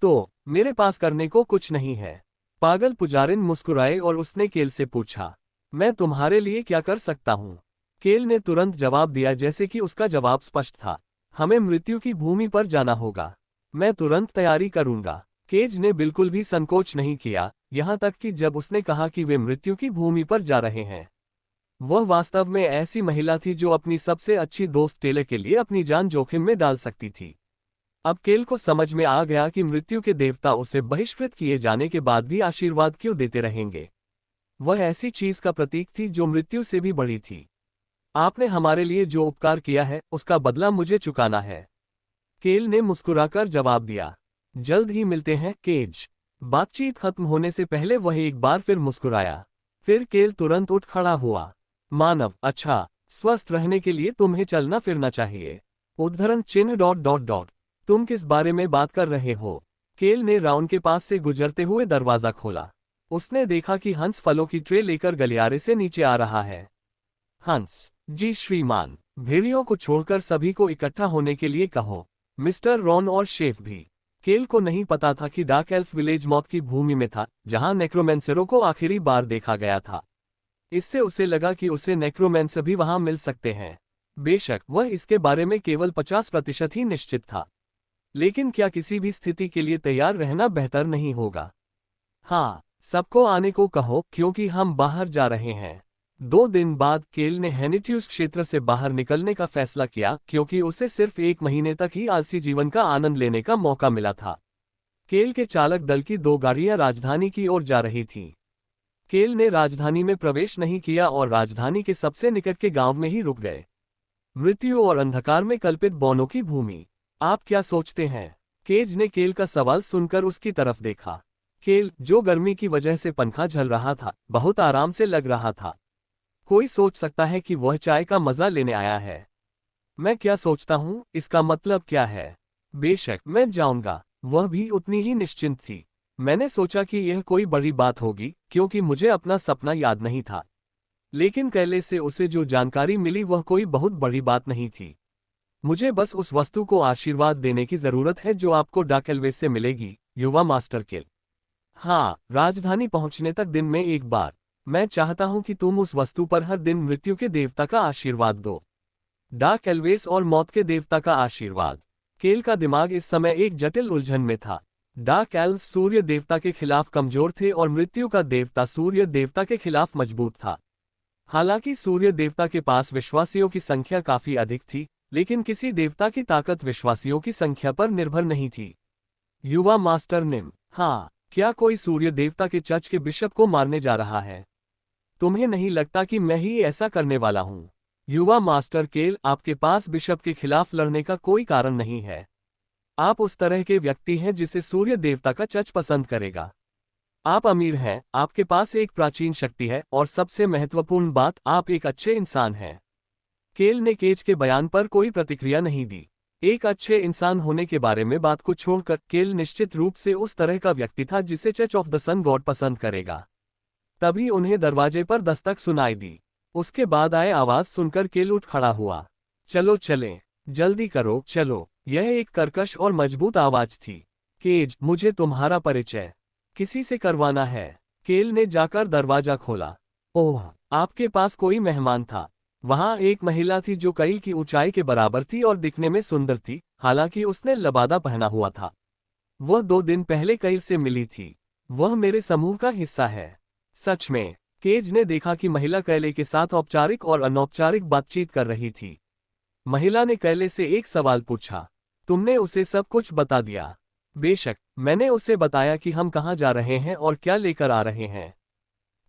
तो मेरे पास करने को कुछ नहीं है। पागल पुजारिन मुस्कुराए और उसने केल से पूछा, मैं तुम्हारे लिए क्या कर सकता हूं? केल ने तुरंत जवाब दिया, जैसे कि उसका जवाब स्पष्ट था, हमें मृत्यु की भूमि पर जाना होगा। मैं तुरंत तैयारी करूंगा। केज ने बिल्कुल भी संकोच नहीं किया, यहां तक कि जब उसने कहा कि वे मृत्यु की भूमि पर जा रहे हैं। वह वास्तव में ऐसी महिला थी जो अपनी सबसे अच्छी दोस्त टेलर के लिए अपनी जान जोखिम में डाल सकती थी। अब केल को समझ में आ गया कि मृत्यु के देवता उसे बहिष्कृत किए जाने के बाद भी आशीर्वाद क्यों देते रहेंगे। वह ऐसी चीज का प्रतीक थी जो मृत्यु से भी बड़ी थी। आपने हमारे लिए जो उपकार किया है उसका बदला मुझे चुकाना है, केल ने मुस्कुराकर जवाब दिया। जल्द ही मिलते हैं केज। बातचीत खत्म होने से पहले वह एक बार फिर मुस्कुराया। फिर केल तुरंत उठ खड़ा हुआ। मानव, अच्छा, स्वस्थ रहने के लिए तुम्हें चलना फिरना चाहिए। उद्धरण चिन्ह ... तुम किस बारे में बात कर रहे हो? केल ने राउंड के पास से गुजरते हुए दरवाजा खोला। उसने देखा कि हंस फलों की ट्रे लेकर गलियारे से नीचे आ रहा है। हंस, जी श्रीमान, भेड़ियों को छोड़कर सभी को इकट्ठा होने के लिए कहो। मिस्टर रॉन और शेफ भी। केल को नहीं पता था कि डार्क एल्फ विलेज मौत की भूमि में था, जहां नेक्रोमेंसरों को आखिरी बार देखा गया था। इससे उसे लगा कि उसे नेक्रोमेंसर भी वहां मिल सकते हैं। बेशक वह इसके बारे में केवल 50% ही निश्चित था, लेकिन क्या किसी भी स्थिति के लिए तैयार रहना बेहतर नहीं होगा? हाँ, सबको आने को कहो, क्योंकि हम बाहर जा रहे हैं। 2 दिन बाद केल ने हेनिट्यूस क्षेत्र से बाहर निकलने का फैसला किया, क्योंकि उसे सिर्फ 1 महीने तक ही आलसी जीवन का आनंद लेने का मौका मिला था। केल के चालक दल की 2 गाड़ियां राजधानी की ओर जा रही थीं। केल ने राजधानी में प्रवेश नहीं किया और राजधानी के सबसे निकट के गांव में ही रुक गए। मृत्यु और अंधकार में कल्पित बौनों की भूमि। आप क्या सोचते हैं? केज ने केल का सवाल सुनकर उसकी तरफ देखा। केल, जो गर्मी की वजह से पंखा झल रहा था, बहुत आराम से लग रहा था। कोई सोच सकता है कि वह चाय का मजा लेने आया है। मैं क्या सोचता हूँ, इसका मतलब क्या है? बेशक मैं जाऊंगा। वह भी उतनी ही निश्चिंत थी। मैंने सोचा कि यह कोई बड़ी बात होगी, क्योंकि मुझे अपना सपना याद नहीं था। लेकिन कैले से उसे जो जानकारी मिली वह कोई बहुत बड़ी बात नहीं थी। मुझे बस उस वस्तु को आशीर्वाद देने की जरूरत है जो आपको डाकेलवेस से मिलेगी, युवा मास्टर केल। हाँ, राजधानी पहुंचने तक दिन में एक बार। मैं चाहता हूं कि तुम उस वस्तु पर हर दिन मृत्यु के देवता का आशीर्वाद दो। डार्क एल्वेस और मौत के देवता का आशीर्वाद। केल का दिमाग इस समय एक जटिल उलझन में था। डार्क एल्व्स सूर्य देवता के खिलाफ कमजोर थे और मृत्यु का देवता सूर्य देवता के खिलाफ मजबूत था। हालांकि सूर्य देवता के पास विश्वासियों की संख्या काफी अधिक थी, लेकिन किसी देवता की ताकत विश्वासियों की संख्या पर निर्भर नहीं थी। युवा मास्टर निम, हाँ, क्या कोई सूर्य देवता के चर्च के बिशप को मारने जा रहा है? तुम्हें नहीं लगता कि मैं ही ऐसा करने वाला हूं? युवा मास्टर केल, आपके पास बिशप के खिलाफ लड़ने का कोई कारण नहीं है। आप उस तरह के व्यक्ति हैं जिसे सूर्य देवता का चर्च पसंद करेगा। आप अमीर हैं, आपके पास एक प्राचीन शक्ति है, और सबसे महत्वपूर्ण बात, आप एक अच्छे इंसान हैं। केल ने केज के बयान पर कोई प्रतिक्रिया नहीं दी। एक अच्छे इंसान होने के बारे में बात को छोड़कर केल निश्चित रूप से उस तरह का व्यक्ति था जिसे church of the sun god पसंद करेगा। तभी उन्हें दरवाजे पर दस्तक सुनाई दी। उसके बाद आए आवाज सुनकर केल उठ खड़ा हुआ। चलो चलें। जल्दी करो, चलो। यह एक कर्कश और मजबूत आवाज थी। केज, मुझे तुम्हारा परिचय किसी से करवाना है। केल ने जाकर दरवाजा खोला। ओह, आपके पास कोई मेहमान था। वहां एक महिला थी जो कैल की ऊंचाई के बराबर थी और दिखने में सुंदर थी, हालांकि उसने लबादा पहना हुआ था। वह 2 दिन पहले कैल से मिली थी। वह मेरे समूह का हिस्सा है। सच में? केज ने देखा कि महिला कैले के साथ औपचारिक और अनौपचारिक बातचीत कर रही थी। महिला ने कैले से एक सवाल पूछा। तुमने उसे सब कुछ बता दिया? बेशक, मैंने उसे बताया कि हम कहाँ जा रहे हैं और क्या लेकर आ रहे हैं।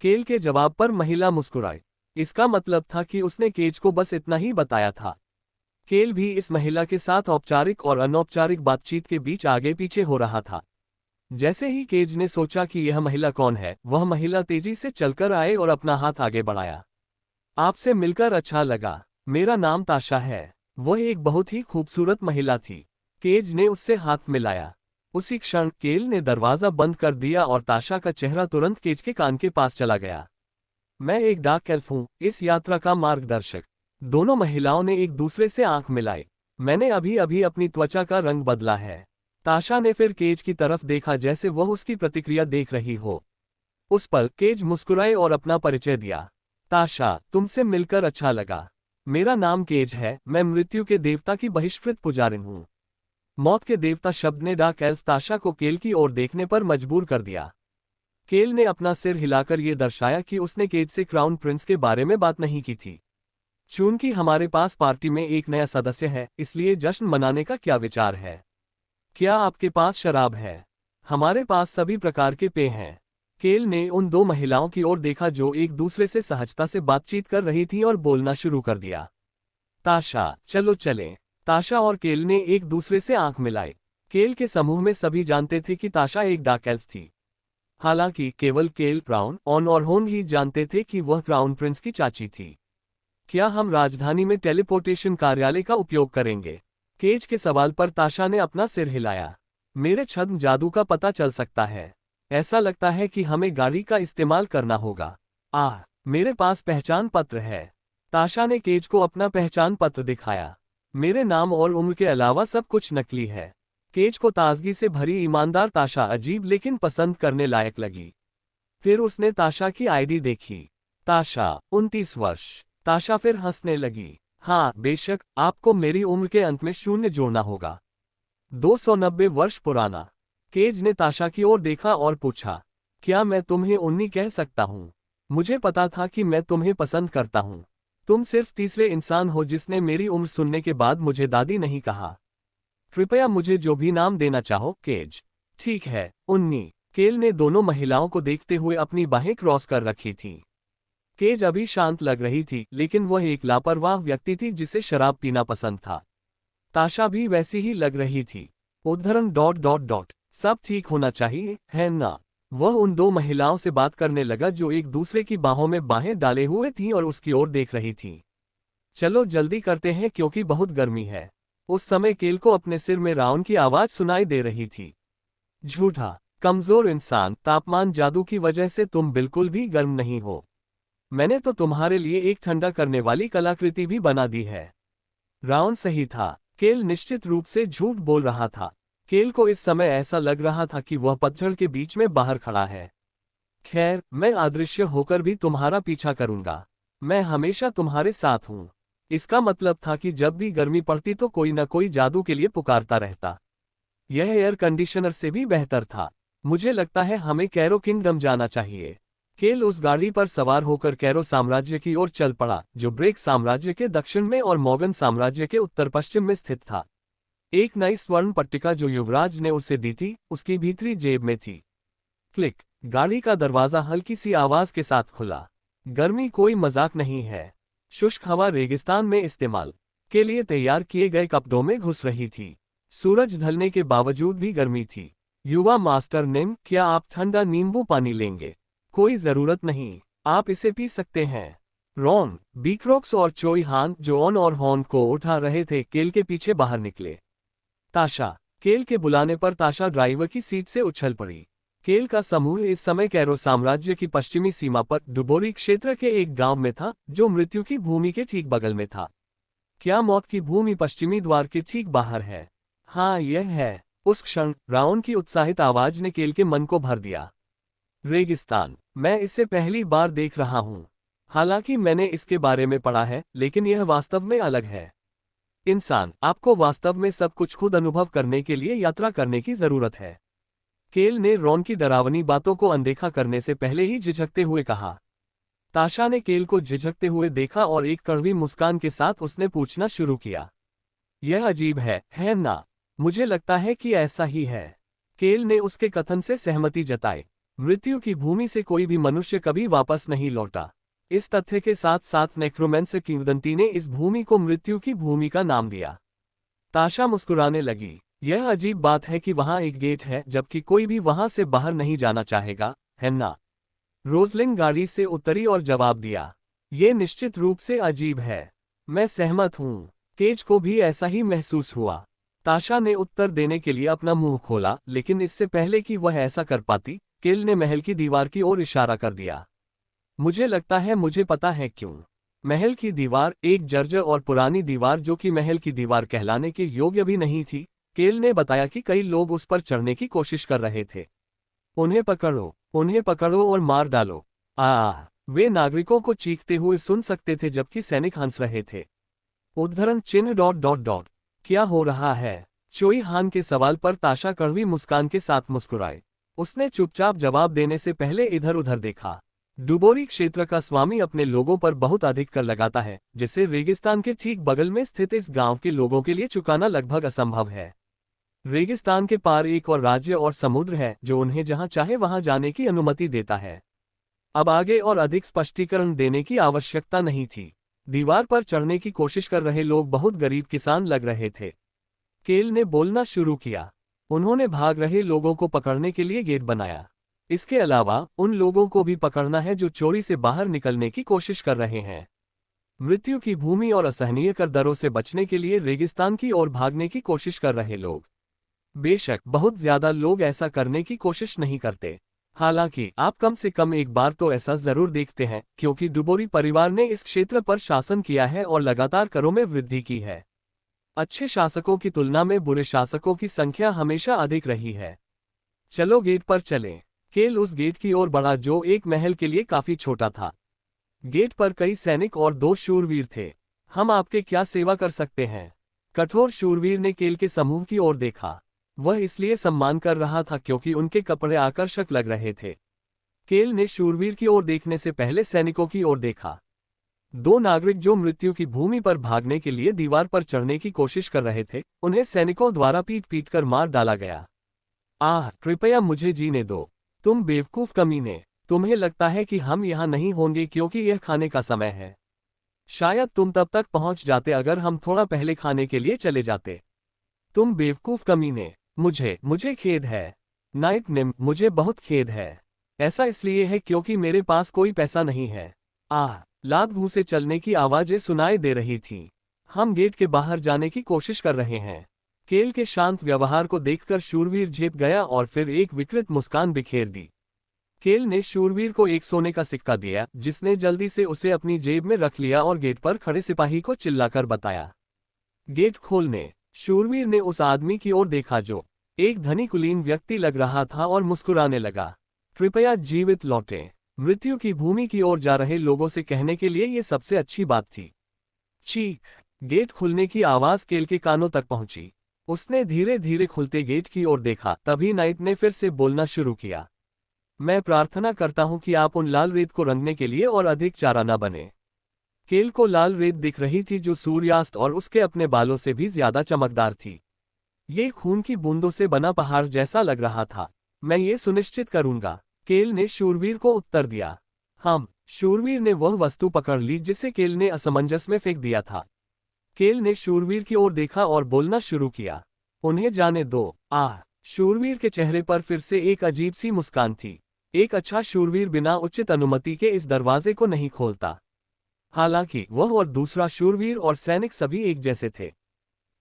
केल के जवाब पर महिला मुस्कुराई। इसका मतलब था कि उसने केज को बस इतना ही बताया था। केल भी इस महिला के साथ औपचारिक और अनौपचारिक बातचीत के बीच आगे पीछे हो रहा था। जैसे ही केज ने सोचा कि यह महिला कौन है, वह महिला तेजी से चलकर आए और अपना हाथ आगे बढ़ाया। आपसे मिलकर अच्छा लगा। मेरा नाम ताशा है। वह एक बहुत ही खूबसूरत महिला थी। केज ने उससे हाथ मिलाया। उसी क्षण केल ने दरवाजा बंद कर दिया और ताशा का चेहरा तुरंत केज के कान के पास चला गया। मैं एक डार्क एल्फ हूँ, इस यात्रा का मार्गदर्शक। दोनों महिलाओं ने एक दूसरे से आंख मिलाई। मैंने अभी अभी अपनी त्वचा का रंग बदला है। ताशा ने फिर केज की तरफ देखा जैसे वह उसकी प्रतिक्रिया देख रही हो। उस पल केज मुस्कुराए और अपना परिचय दिया। ताशा, तुमसे मिलकर अच्छा लगा। मेरा नाम केज है, मैं मृत्यु के देवता की बहिष्कृत पुजारिन हूँ। मौत के देवता शब्द ने डार्क एल्फ ताशा को केल की ओर देखने पर मजबूर कर दिया। केल ने अपना सिर हिलाकर यह दर्शाया कि उसने केज से क्राउन प्रिंस के बारे में बात नहीं की थी। चूंकि हमारे पास पार्टी में एक नया सदस्य है, इसलिए जश्न मनाने का क्या विचार है? क्या आपके पास शराब है? हमारे पास सभी प्रकार के पेय हैं। केल ने उन दो महिलाओं की ओर देखा जो एक दूसरे से सहजता से बातचीत कर रही थीं और बोलना शुरू कर दिया। ताशा, चलो चलें। ताशा और केल ने एक दूसरे से आंख मिलाई। केल के समूह में सभी जानते थे कि ताशा एक डार्क एल्फ थी। हालांकि केवल केल, क्राउन, ऑन और होन ही जानते थे कि वह क्राउन प्रिंस की चाची थी। क्या हम राजधानी में टेलीपोर्टेशन कार्यालय का उपयोग करेंगे? केज के सवाल पर ताशा ने अपना सिर हिलाया। मेरे छद्म जादू का पता चल सकता है। ऐसा लगता है कि हमें गाड़ी का इस्तेमाल करना होगा। आह, मेरे पास पहचान पत्र है। ताशा ने केज को अपना पहचान पत्र दिखाया। मेरे नाम और उम्र के अलावा सब कुछ नकली है। केज को ताजगी से भरी ईमानदार ताशा अजीब लेकिन पसंद करने लायक लगी। फिर उसने ताशा की आईडी देखी। ताशा, 29 वर्ष। ताशा फिर हंसने लगी। हाँ, बेशक, आपको मेरी उम्र के अंत में 0 जोड़ना होगा। 290 वर्ष पुराना। केज ने ताशा की ओर देखा और पूछा, क्या मैं तुम्हें उन्नी कह सकता हूँ? मुझे पता था कि मैं तुम्हें पसंद करता हूँ। तुम सिर्फ तीसरे इंसान हो जिसने मेरी उम्र सुनने के बाद मुझे दादी नहीं कहा। कृपया मुझे जो भी नाम देना चाहो, केज। ठीक है, उन्नी। केल ने दोनों महिलाओं को देखते हुए अपनी बाहें क्रॉस कर रखी थीं। केज अभी शांत लग रही थी, लेकिन वह एक लापरवाह व्यक्ति थी जिसे शराब पीना पसंद था। ताशा भी वैसी ही लग रही थी। उद्धरण डॉट डॉट डॉट सब ठीक होना चाहिए, है ना? वह उन दो महिलाओं से बात करने लगा जो एक दूसरे की बाहों में बाहें डाले हुए थीं और उसकी ओर देख रही थीं। चलो जल्दी करते हैं क्योंकि बहुत गर्मी है। उस समय केल को अपने सिर में राउंड की आवाज सुनाई दे रही थी। झूठा, कमजोर इंसान, तापमान जादू की वजह से तुम बिल्कुल भी गर्म नहीं हो। मैंने तो तुम्हारे लिए एक ठंडा करने वाली कलाकृति भी बना दी है। राउंड सही था। केल निश्चित रूप से झूठ बोल रहा था। केल को इस समय ऐसा लग रहा था कि वह पतझड़ के बीच में बाहर खड़ा है। खैर, मैं अदृश्य होकर भी तुम्हारा पीछा करूंगा। मैं हमेशा तुम्हारे साथ हूं। इसका मतलब था कि जब भी गर्मी पड़ती तो कोई न कोई जादू के लिए पुकारता रहता। यह एयर कंडीशनर से भी बेहतर था। मुझे लगता है हमें कैरो किंगडम जाना चाहिए। केल उस गाड़ी पर सवार होकर कैरो साम्राज्य की ओर चल पड़ा, जो ब्रेक साम्राज्य के दक्षिण में और मोगन साम्राज्य के उत्तर पश्चिम में स्थित था। एक नई स्वर्ण पट्टिका जो युवराज ने उसे दी थी, उसकी भीतरी जेब में थी। क्लिक। गाड़ी का दरवाजा हल्की सी आवाज के साथ खुला। गर्मी कोई मजाक नहीं है। शुष्क हवा रेगिस्तान में इस्तेमाल के लिए तैयार किए गए कपड़ों में घुस रही थी। सूरज ढलने के बावजूद भी गर्मी थी। युवा मास्टर निम, क्या आप ठंडा नींबू पानी लेंगे? कोई जरूरत नहीं, आप इसे पी सकते हैं। रॉन, बीक्रोक्स और चोई हान जो ऑन और हॉर्न को उठा रहे थे, केल के पीछे बाहर निकले। ताशा। केल के बुलाने पर ताशा ड्राइवर की सीट से उछल पड़ी। केल का समूह इस समय कैरो साम्राज्य की पश्चिमी सीमा पर डुबोरी क्षेत्र के एक गांव में था, जो मृत्यु की भूमि के ठीक बगल में था। क्या मौत की भूमि पश्चिमी द्वार के ठीक बाहर है? हाँ, यह है। उस क्षण राउन की उत्साहित आवाज ने केल के मन को भर दिया। रेगिस्तान, मैं इसे पहली बार देख रहा हूँ। हालांकि मैंने इसके बारे में पढ़ा है, लेकिन यह वास्तव में अलग है। इंसान, आपको वास्तव में सब कुछ खुद अनुभव करने के लिए यात्रा करने की जरूरत है। केल ने रॉन की डरावनी बातों को अनदेखा करने से पहले ही झिझकते हुए कहा। ताशा ने केल को झिझकते हुए देखा और एक कड़वी मुस्कान के साथ उसने पूछना शुरू किया। यह अजीब है ना? मुझे लगता है कि ऐसा ही है। केल ने उसके कथन से सहमति जताई। मृत्यु की भूमि से कोई भी मनुष्य कभी वापस नहीं लौटा। इस तथ्य के साथ साथ नेक्रोमेंसर किंवदंती ने इस भूमि को मृत्यु की भूमि का नाम दिया। ताशा मुस्कुराने लगी। यह अजीब बात है कि वहां एक गेट है जबकि कोई भी वहां से बाहर नहीं जाना चाहेगा, है ना? रोजलिंग गाड़ी से उतरी और जवाब दिया। ये निश्चित रूप से अजीब है। मैं सहमत हूँ। केज को भी ऐसा ही महसूस हुआ। ताशा ने उत्तर देने के लिए अपना मुंह खोला, लेकिन इससे पहले कि वह ऐसा कर पाती, केल ने महल की दीवार की ओर इशारा कर दिया। मुझे लगता है मुझे पता है क्यों। महल की दीवार, एक जर्जर और पुरानी दीवार जो कि महल की दीवार कहलाने के योग्य भी नहीं थी। केल ने बताया कि कई लोग उस पर चढ़ने की कोशिश कर रहे थे। उन्हें पकड़ो और मार डालो। वे नागरिकों को चीखते हुए सुन सकते थे जबकि सैनिक हंस रहे थे। उद्धरण चिन्ह ... क्या हो रहा है? चोई हान के सवाल पर ताशा कड़वी मुस्कान के साथ मुस्कुराए। उसने चुपचाप जवाब देने से पहले इधर उधर देखा। डुबोरी क्षेत्र का स्वामी अपने लोगों पर बहुत अधिक कर लगाता है, जिसे रेगिस्तान के ठीक बगल में स्थित इस गांव के लोगों के लिए चुकाना लगभग असंभव है। रेगिस्तान के पार एक और राज्य और समुद्र है जो उन्हें जहां चाहे वहां जाने की अनुमति देता है। अब आगे और अधिक स्पष्टीकरण देने की आवश्यकता नहीं थी। दीवार पर चढ़ने की कोशिश कर रहे लोग बहुत गरीब किसान लग रहे थे। केल ने बोलना शुरू किया। उन्होंने भाग रहे लोगों को पकड़ने के लिए गेट बनाया। इसके अलावा उन लोगों को भी पकड़ना है जो चोरी से बाहर निकलने की कोशिश कर रहे हैं। मृत्यु की भूमि और असहनीय कर दरों से बचने के लिए रेगिस्तान की ओर भागने की कोशिश कर रहे लोग। बेशक बहुत ज्यादा लोग ऐसा करने की कोशिश नहीं करते। हालांकि आप कम से कम एक बार तो ऐसा जरूर देखते हैं, क्योंकि डुबोरी परिवार ने इस क्षेत्र पर शासन किया है और लगातार करों में वृद्धि की है। अच्छे शासकों की तुलना में बुरे शासकों की संख्या हमेशा अधिक रही है। चलो गेट पर चलें। केल उस गेट की ओर बढ़ा जो एक महल के लिए काफी छोटा था। गेट पर कई सैनिक और 2 शूरवीर थे। हम आपके क्या सेवा कर सकते हैं? कठोर शूरवीर ने केल के समूह की ओर देखा। वह इसलिए सम्मान कर रहा था क्योंकि उनके कपड़े आकर्षक लग रहे थे। केल ने शूरवीर की ओर देखने से पहले सैनिकों की ओर देखा। 2 नागरिक जो मृत्यु की भूमि पर भागने के लिए दीवार पर चढ़ने की कोशिश कर रहे थे, उन्हें सैनिकों द्वारा पीट कर मार डाला गया। कृपया मुझे जीने दो। तुम बेवकूफ कमीने। तुम्हें लगता है कि हम यहाँ नहीं होंगे क्योंकि यह खाने का समय है। शायद तुम तब तक पहुंच जाते अगर हम थोड़ा पहले खाने के लिए चले जाते। तुम बेवकूफ कमीने। मुझे खेद है। नाइट निम, मुझे बहुत खेद है। ऐसा इसलिए है क्योंकि मेरे पास कोई पैसा नहीं है। लात भूं से चलने की आवाजें सुनाई दे रही थीं। हम गेट के बाहर जाने की कोशिश कर रहे हैं। केल के शांत व्यवहार को देखकर शूरवीर झेप गया और फिर एक विकृत मुस्कान बिखेर दी। केल ने शूरवीर को एक सोने का सिक्का दिया, जिसने जल्दी से उसे अपनी जेब में रख लिया और गेट पर खड़े सिपाही को चिल्लाकर बताया, गेट खोलने। शूरवीर ने उस आदमी की ओर देखा जो एक धनी कुलीन व्यक्ति लग रहा था और मुस्कुराने लगा। कृपया जीवित लौटें। मृत्यु की भूमि की ओर जा रहे लोगों से कहने के लिए ये सबसे अच्छी बात थी। चीख। गेट खुलने की आवाज केल के कानों तक पहुंची। उसने धीरे धीरे खुलते गेट की ओर देखा, तभी नाइट ने फिर से बोलना शुरू किया। मैं प्रार्थना करता हूं कि आप उन लाल रेत को रंगने के लिए और अधिक चारा न बने। केल को लाल रेत दिख रही थी जो सूर्यास्त और उसके अपने बालों से भी ज्यादा चमकदार थी। ये खून की बूंदों से बना पहाड़ जैसा लग रहा था। मैं ये सुनिश्चित करूंगा, केल ने शूरवीर को उत्तर दिया। शूरवीर ने वह वस्तु पकड़ ली जिसे केल ने असमंजस में फेंक दिया था। केल ने शूरवीर की ओर देखा और बोलना शुरू किया, उन्हें जाने दो। शूरवीर के चेहरे पर फिर से एक अजीब सी मुस्कान थी। एक अच्छा शूरवीर बिना उचित अनुमति के इस दरवाजे को नहीं खोलता। हालांकि वह और दूसरा शूरवीर और सैनिक सभी एक जैसे थे।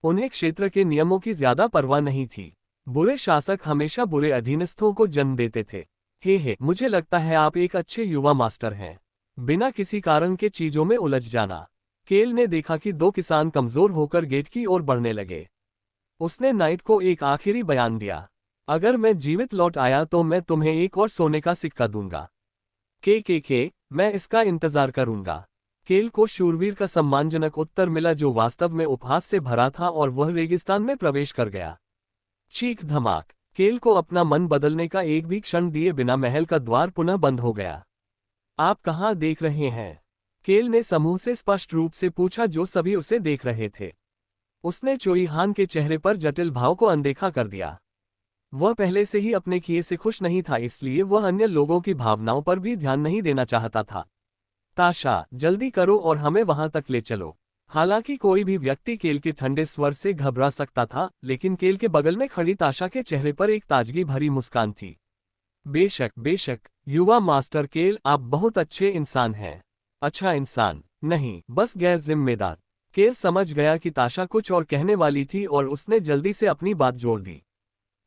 उन्हें क्षेत्र के नियमों की ज्यादा परवाह नहीं थी। बुरे शासक हमेशा बुरे अधीनस्थों को जन्म देते थे। मुझे लगता है आप एक अच्छे युवा मास्टर हैं। बिना किसी कारण के चीजों में उलझ जाना। केल ने देखा कि दो किसान कमजोर होकर गेट की ओर बढ़ने लगे। उसने नाइट को एक आखिरी बयान दिया, अगर मैं जीवित लौट आया तो मैं तुम्हें एक और सोने का सिक्का दूंगा। के, मैं इसका इंतजार करूंगा। केल को शूरवीर का सम्मानजनक उत्तर मिला जो वास्तव में उपहास से भरा था और वह रेगिस्तान में प्रवेश कर गया। चीख धमाक, केल को अपना मन बदलने का एक भी क्षण दिए बिना महल का द्वार पुनः बंद हो गया। आप कहाँ देख रहे हैं? केल ने समूह से स्पष्ट रूप से पूछा जो सभी उसे देख रहे थे। उसने चोई हान के चेहरे पर जटिल भाव को अनदेखा कर दिया। वह पहले से ही अपने किए से खुश नहीं था, इसलिए वह अन्य लोगों की भावनाओं पर भी ध्यान नहीं देना चाहता था। ताशा, जल्दी करो और हमें वहां तक ले चलो। हालांकि कोई भी व्यक्ति केल के ठंडे स्वर से घबरा सकता था, लेकिन केल के बगल में खड़ी ताशा के चेहरे पर एक ताजगी भरी मुस्कान थी। बेशक बेशक, युवा मास्टर केल, आप बहुत अच्छे इंसान हैं। अच्छा इंसान नहीं, बस गैर जिम्मेदार। केल समझ गया कि ताशा कुछ और कहने वाली थी और उसने जल्दी से अपनी बात जोड़ दी।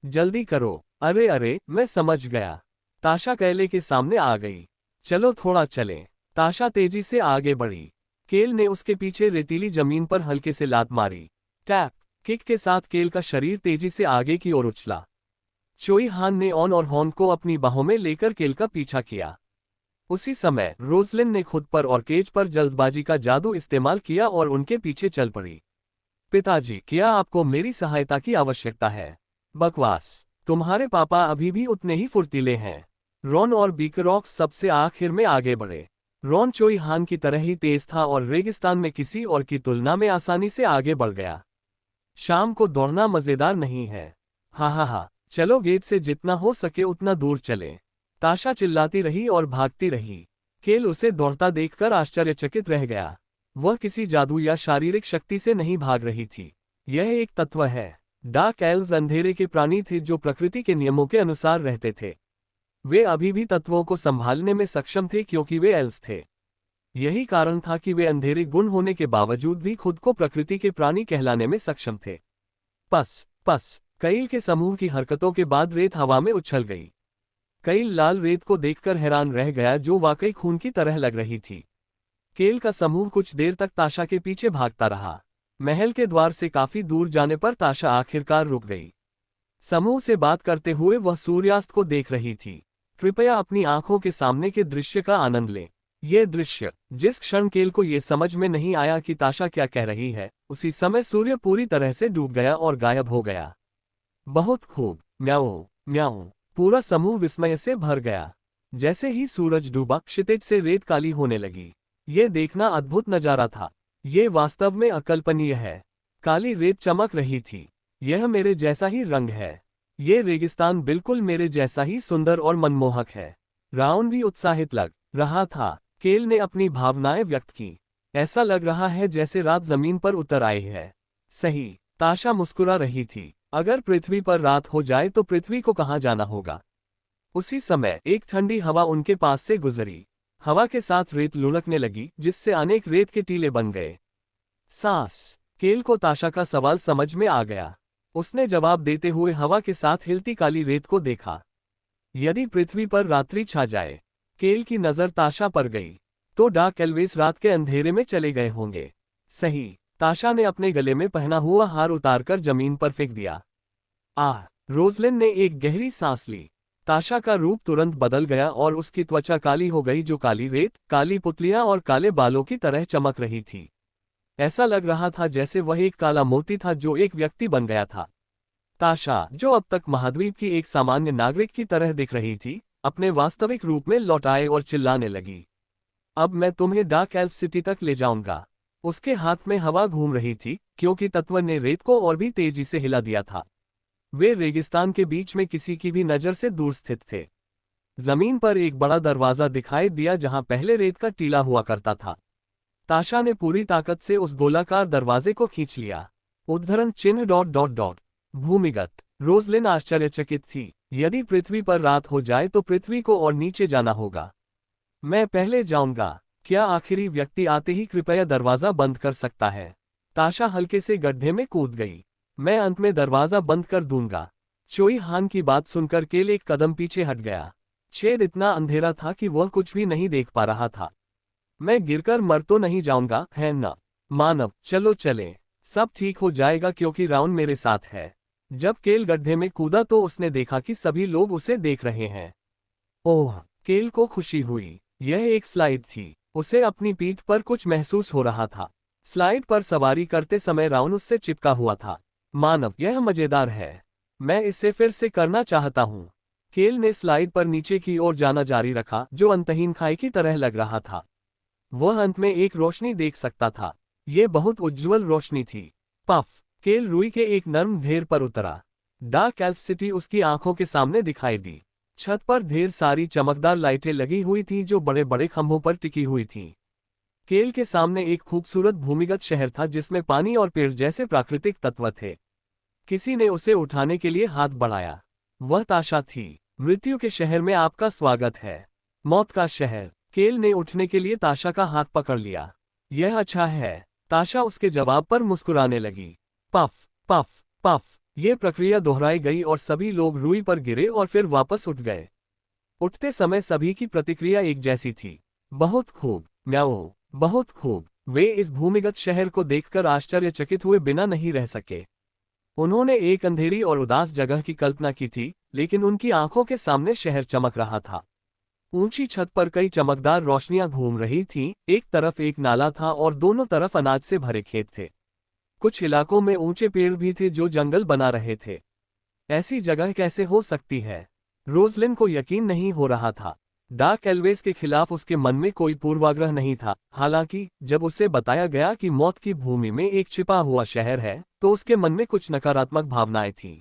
जल्दी करो। अरे अरे, मैं समझ गया। ताशा केले के सामने आ गई। चलो थोड़ा चलें। ताशा तेजी से आगे बढ़ी। केल ने उसके पीछे रेतीली जमीन पर हल्के से लात मारी। टैप किक के साथ केल का शरीर तेजी से आगे की ओर उछला। चोई हान ने ऑन और हॉर्न को अपनी बाहों में लेकर केल का पीछा किया। उसी समय रोजलिन ने खुद पर और केज पर जल्दबाजी का जादू इस्तेमाल किया और उनके पीछे चल पड़ी। पिताजी, क्या आपको मेरी सहायता की आवश्यकता है? बकवास, तुम्हारे पापा अभी भी उतने ही फुर्तीले हैं। रॉन और बीकरॉक्स सबसे आखिर में आगे बढ़े। रॉन चोई हान की तरह ही तेज था और रेगिस्तान में किसी और की तुलना में आसानी से आगे बढ़ गया। शाम को दौड़ना मजेदार नहीं है। हा, चलो गेट से जितना हो सके उतना दूर चले। ताशा चिल्लाती रही और भागती रही। केल उसे दौड़ता देखकर आश्चर्यचकित रह गया। वह किसी जादू या शारीरिक शक्ति से नहीं भाग रही थी। यह एक तत्व है। डार्क एल्व्स अंधेरे के प्राणी थे जो प्रकृति के नियमों के अनुसार रहते थे। वे अभी भी तत्वों को संभालने में सक्षम थे क्योंकि वे एल्व्स थे। यही कारण था कि वे अंधेरे गुण होने के बावजूद भी खुद को प्रकृति के प्राणी कहलाने में सक्षम थे। पस कैल के समूह की हरकतों के बाद रेत हवा में उछल गई। कैल लाल रेत को देखकर हैरान रह गया जो वाकई खून की तरह लग रही थी। केल का समूह कुछ देर तक ताशा के पीछे भागता रहा। महल के द्वार से काफी दूर जाने पर ताशा आखिरकार रुक गई। समूह से बात करते हुए वह सूर्यास्त को देख रही थी। कृपया अपनी आंखों के सामने के दृश्य का आनंद लें। यह दृश्य, जिस क्षण केल को यह समझ में नहीं आया कि ताशा क्या कह रही है, उसी समय सूर्य पूरी तरह से डूब गया और गायब हो गया। बहुत खूब, म्याऊं म्याऊं। पूरा समूह विस्मय से भर गया। जैसे ही सूरज डूबा, क्षितिज से रेत काली होने लगी। ये देखना अद्भुत नजारा था। ये वास्तव में अकल्पनीय है। काली रेत चमक रही थी। यह मेरे जैसा ही रंग है। ये रेगिस्तान बिल्कुल मेरे जैसा ही सुंदर और मनमोहक है। राउन भी उत्साहित लग रहा था। केल ने अपनी भावनाएं व्यक्त की। ऐसा लग रहा है जैसे रात जमीन पर उतर आई है। सही, ताशा मुस्कुरा रही थी। अगर पृथ्वी पर रात हो जाए तो पृथ्वी को कहाँ जाना होगा? उसी समय एक ठंडी हवा उनके पास से गुजरी। हवा के साथ रेत लुढ़कने लगी, जिससे अनेक रेत के टीले बन गए। सांस। केल को ताशा का सवाल समझ में आ गया। उसने जवाब देते हुए हवा के साथ हिलती काली रेत को देखा। यदि पृथ्वी पर रात्रि छा जाए, केल की नजर ताशा पर गई, तो डार्क एल्वेस रात के अंधेरे में चले गए होंगे। सही। ताशा ने अपने गले में पहना हुआ हार उतारकर जमीन पर फेंक दिया। आह! रोजलिन ने एक गहरी सांस ली। ताशा का रूप तुरंत बदल गया और उसकी त्वचा काली हो गई जो काली रेत, काली पुतलियां और काले बालों की तरह चमक रही थी। ऐसा लग रहा था जैसे वह एक काला मोती था जो एक व्यक्ति बन गया था। ताशा, जो अब तक महाद्वीप की एक सामान्य नागरिक की तरह दिख रही थी, अपने वास्तविक रूप में लौट आए और चिल्लाने लगी। अब मैं तुम्हें डार्क एल्फ सिटी तक ले जाऊंगा। उसके हाथ में हवा घूम रही थी, क्योंकि तत्व ने रेत को और भी तेजी से हिला दिया था। वे रेगिस्तान के बीच में किसी की भी नजर से दूर स्थित थे। जमीन पर एक बड़ा दरवाजा दिखाई दिया जहां पहले रेत का टीला हुआ करता था। ताशा ने पूरी ताकत से उस गोलाकार दरवाजे को खींच लिया। उद्धरण चिन्ह ... भूमिगत। रोजलिन आश्चर्यचकित थी। यदि पृथ्वी पर रात हो जाए तो पृथ्वी को और नीचे जाना होगा। मैं पहले जाऊंगा। क्या आखिरी व्यक्ति आते ही कृपया दरवाजा बंद कर सकता है? ताशा हल्के से गड्ढे में कूद गई। मैं अंत में दरवाजा बंद कर दूंगा। चोई हान की बात सुनकर केल एक कदम पीछे हट गया। छेद इतना अंधेरा था कि वह कुछ भी नहीं देख पा रहा था। मैं गिरकर मर तो नहीं जाऊंगा, है ना? मानव, चलो चलें, सब ठीक हो जाएगा क्योंकि राउंड मेरे साथ है। जब केल गड्ढे में कूदा तो उसने देखा कि सभी लोग उसे देख रहे हैं। ओह, केल को खुशी हुई। यह एक स्लाइड थी। उसे अपनी पीठ पर कुछ महसूस हो रहा था। स्लाइड पर सवारी करते समय राउंड उससे चिपका हुआ था। मानव, यह मजेदार है। मैं इसे फिर से करना चाहता हूँ। केल ने स्लाइड पर नीचे की ओर जाना जारी रखा, जो अंतहीन खाई की तरह लग रहा था। वह अंत में एक रोशनी देख सकता था। ये बहुत उज्ज्वल रोशनी थी। पफ, केल रुई के एक नर्म ढेर पर उतरा। डार्क एल्फ सिटी उसकी आंखों के सामने दिखाई दी। छत पर ढेर सारी चमकदार लाइटें लगी हुई थीं जो बड़े बड़े खंभों पर टिकी हुई थीं। केल के सामने एक खूबसूरत भूमिगत शहर था जिसमें पानी और पेड़ जैसे प्राकृतिक तत्व थे। किसी ने उसे उठाने के लिए हाथ बढ़ाया। वह ताशा थी। मृत्यु के शहर में आपका स्वागत है। मौत का शहर। केल ने उठने के लिए ताशा का हाथ पकड़ लिया। यह अच्छा है। ताशा उसके जवाब पर मुस्कुराने लगी। पफ पफ पफ, ये प्रक्रिया दोहराई गई और सभी लोग रुई पर गिरे और फिर वापस उठ गए। उठते समय सभी की प्रतिक्रिया एक जैसी थी। बहुत खूब, म्याओ, बहुत खूब। वे इस भूमिगत शहर को देखकर आश्चर्यचकित हुए बिना नहीं रह सके। उन्होंने एक अंधेरी और उदास जगह की कल्पना की थी, लेकिन उनकी आंखों के सामने शहर चमक रहा था। ऊंची छत पर कई चमकदार रोशनियां घूम रही थीं, एक तरफ एक नाला था और दोनों तरफ अनाज से भरे खेत थे। कुछ इलाकों में ऊंचे पेड़ भी थे जो जंगल बना रहे थे। ऐसी जगह कैसे हो सकती है? रोजलिन को यकीन नहीं हो रहा था। डार्क एल्वेस के खिलाफ उसके मन में कोई पूर्वाग्रह नहीं था। हालांकि जब उसे बताया गया कि मौत की भूमि में एक छिपा हुआ शहर है, तो उसके मन में कुछ नकारात्मक भावनाएं थीं।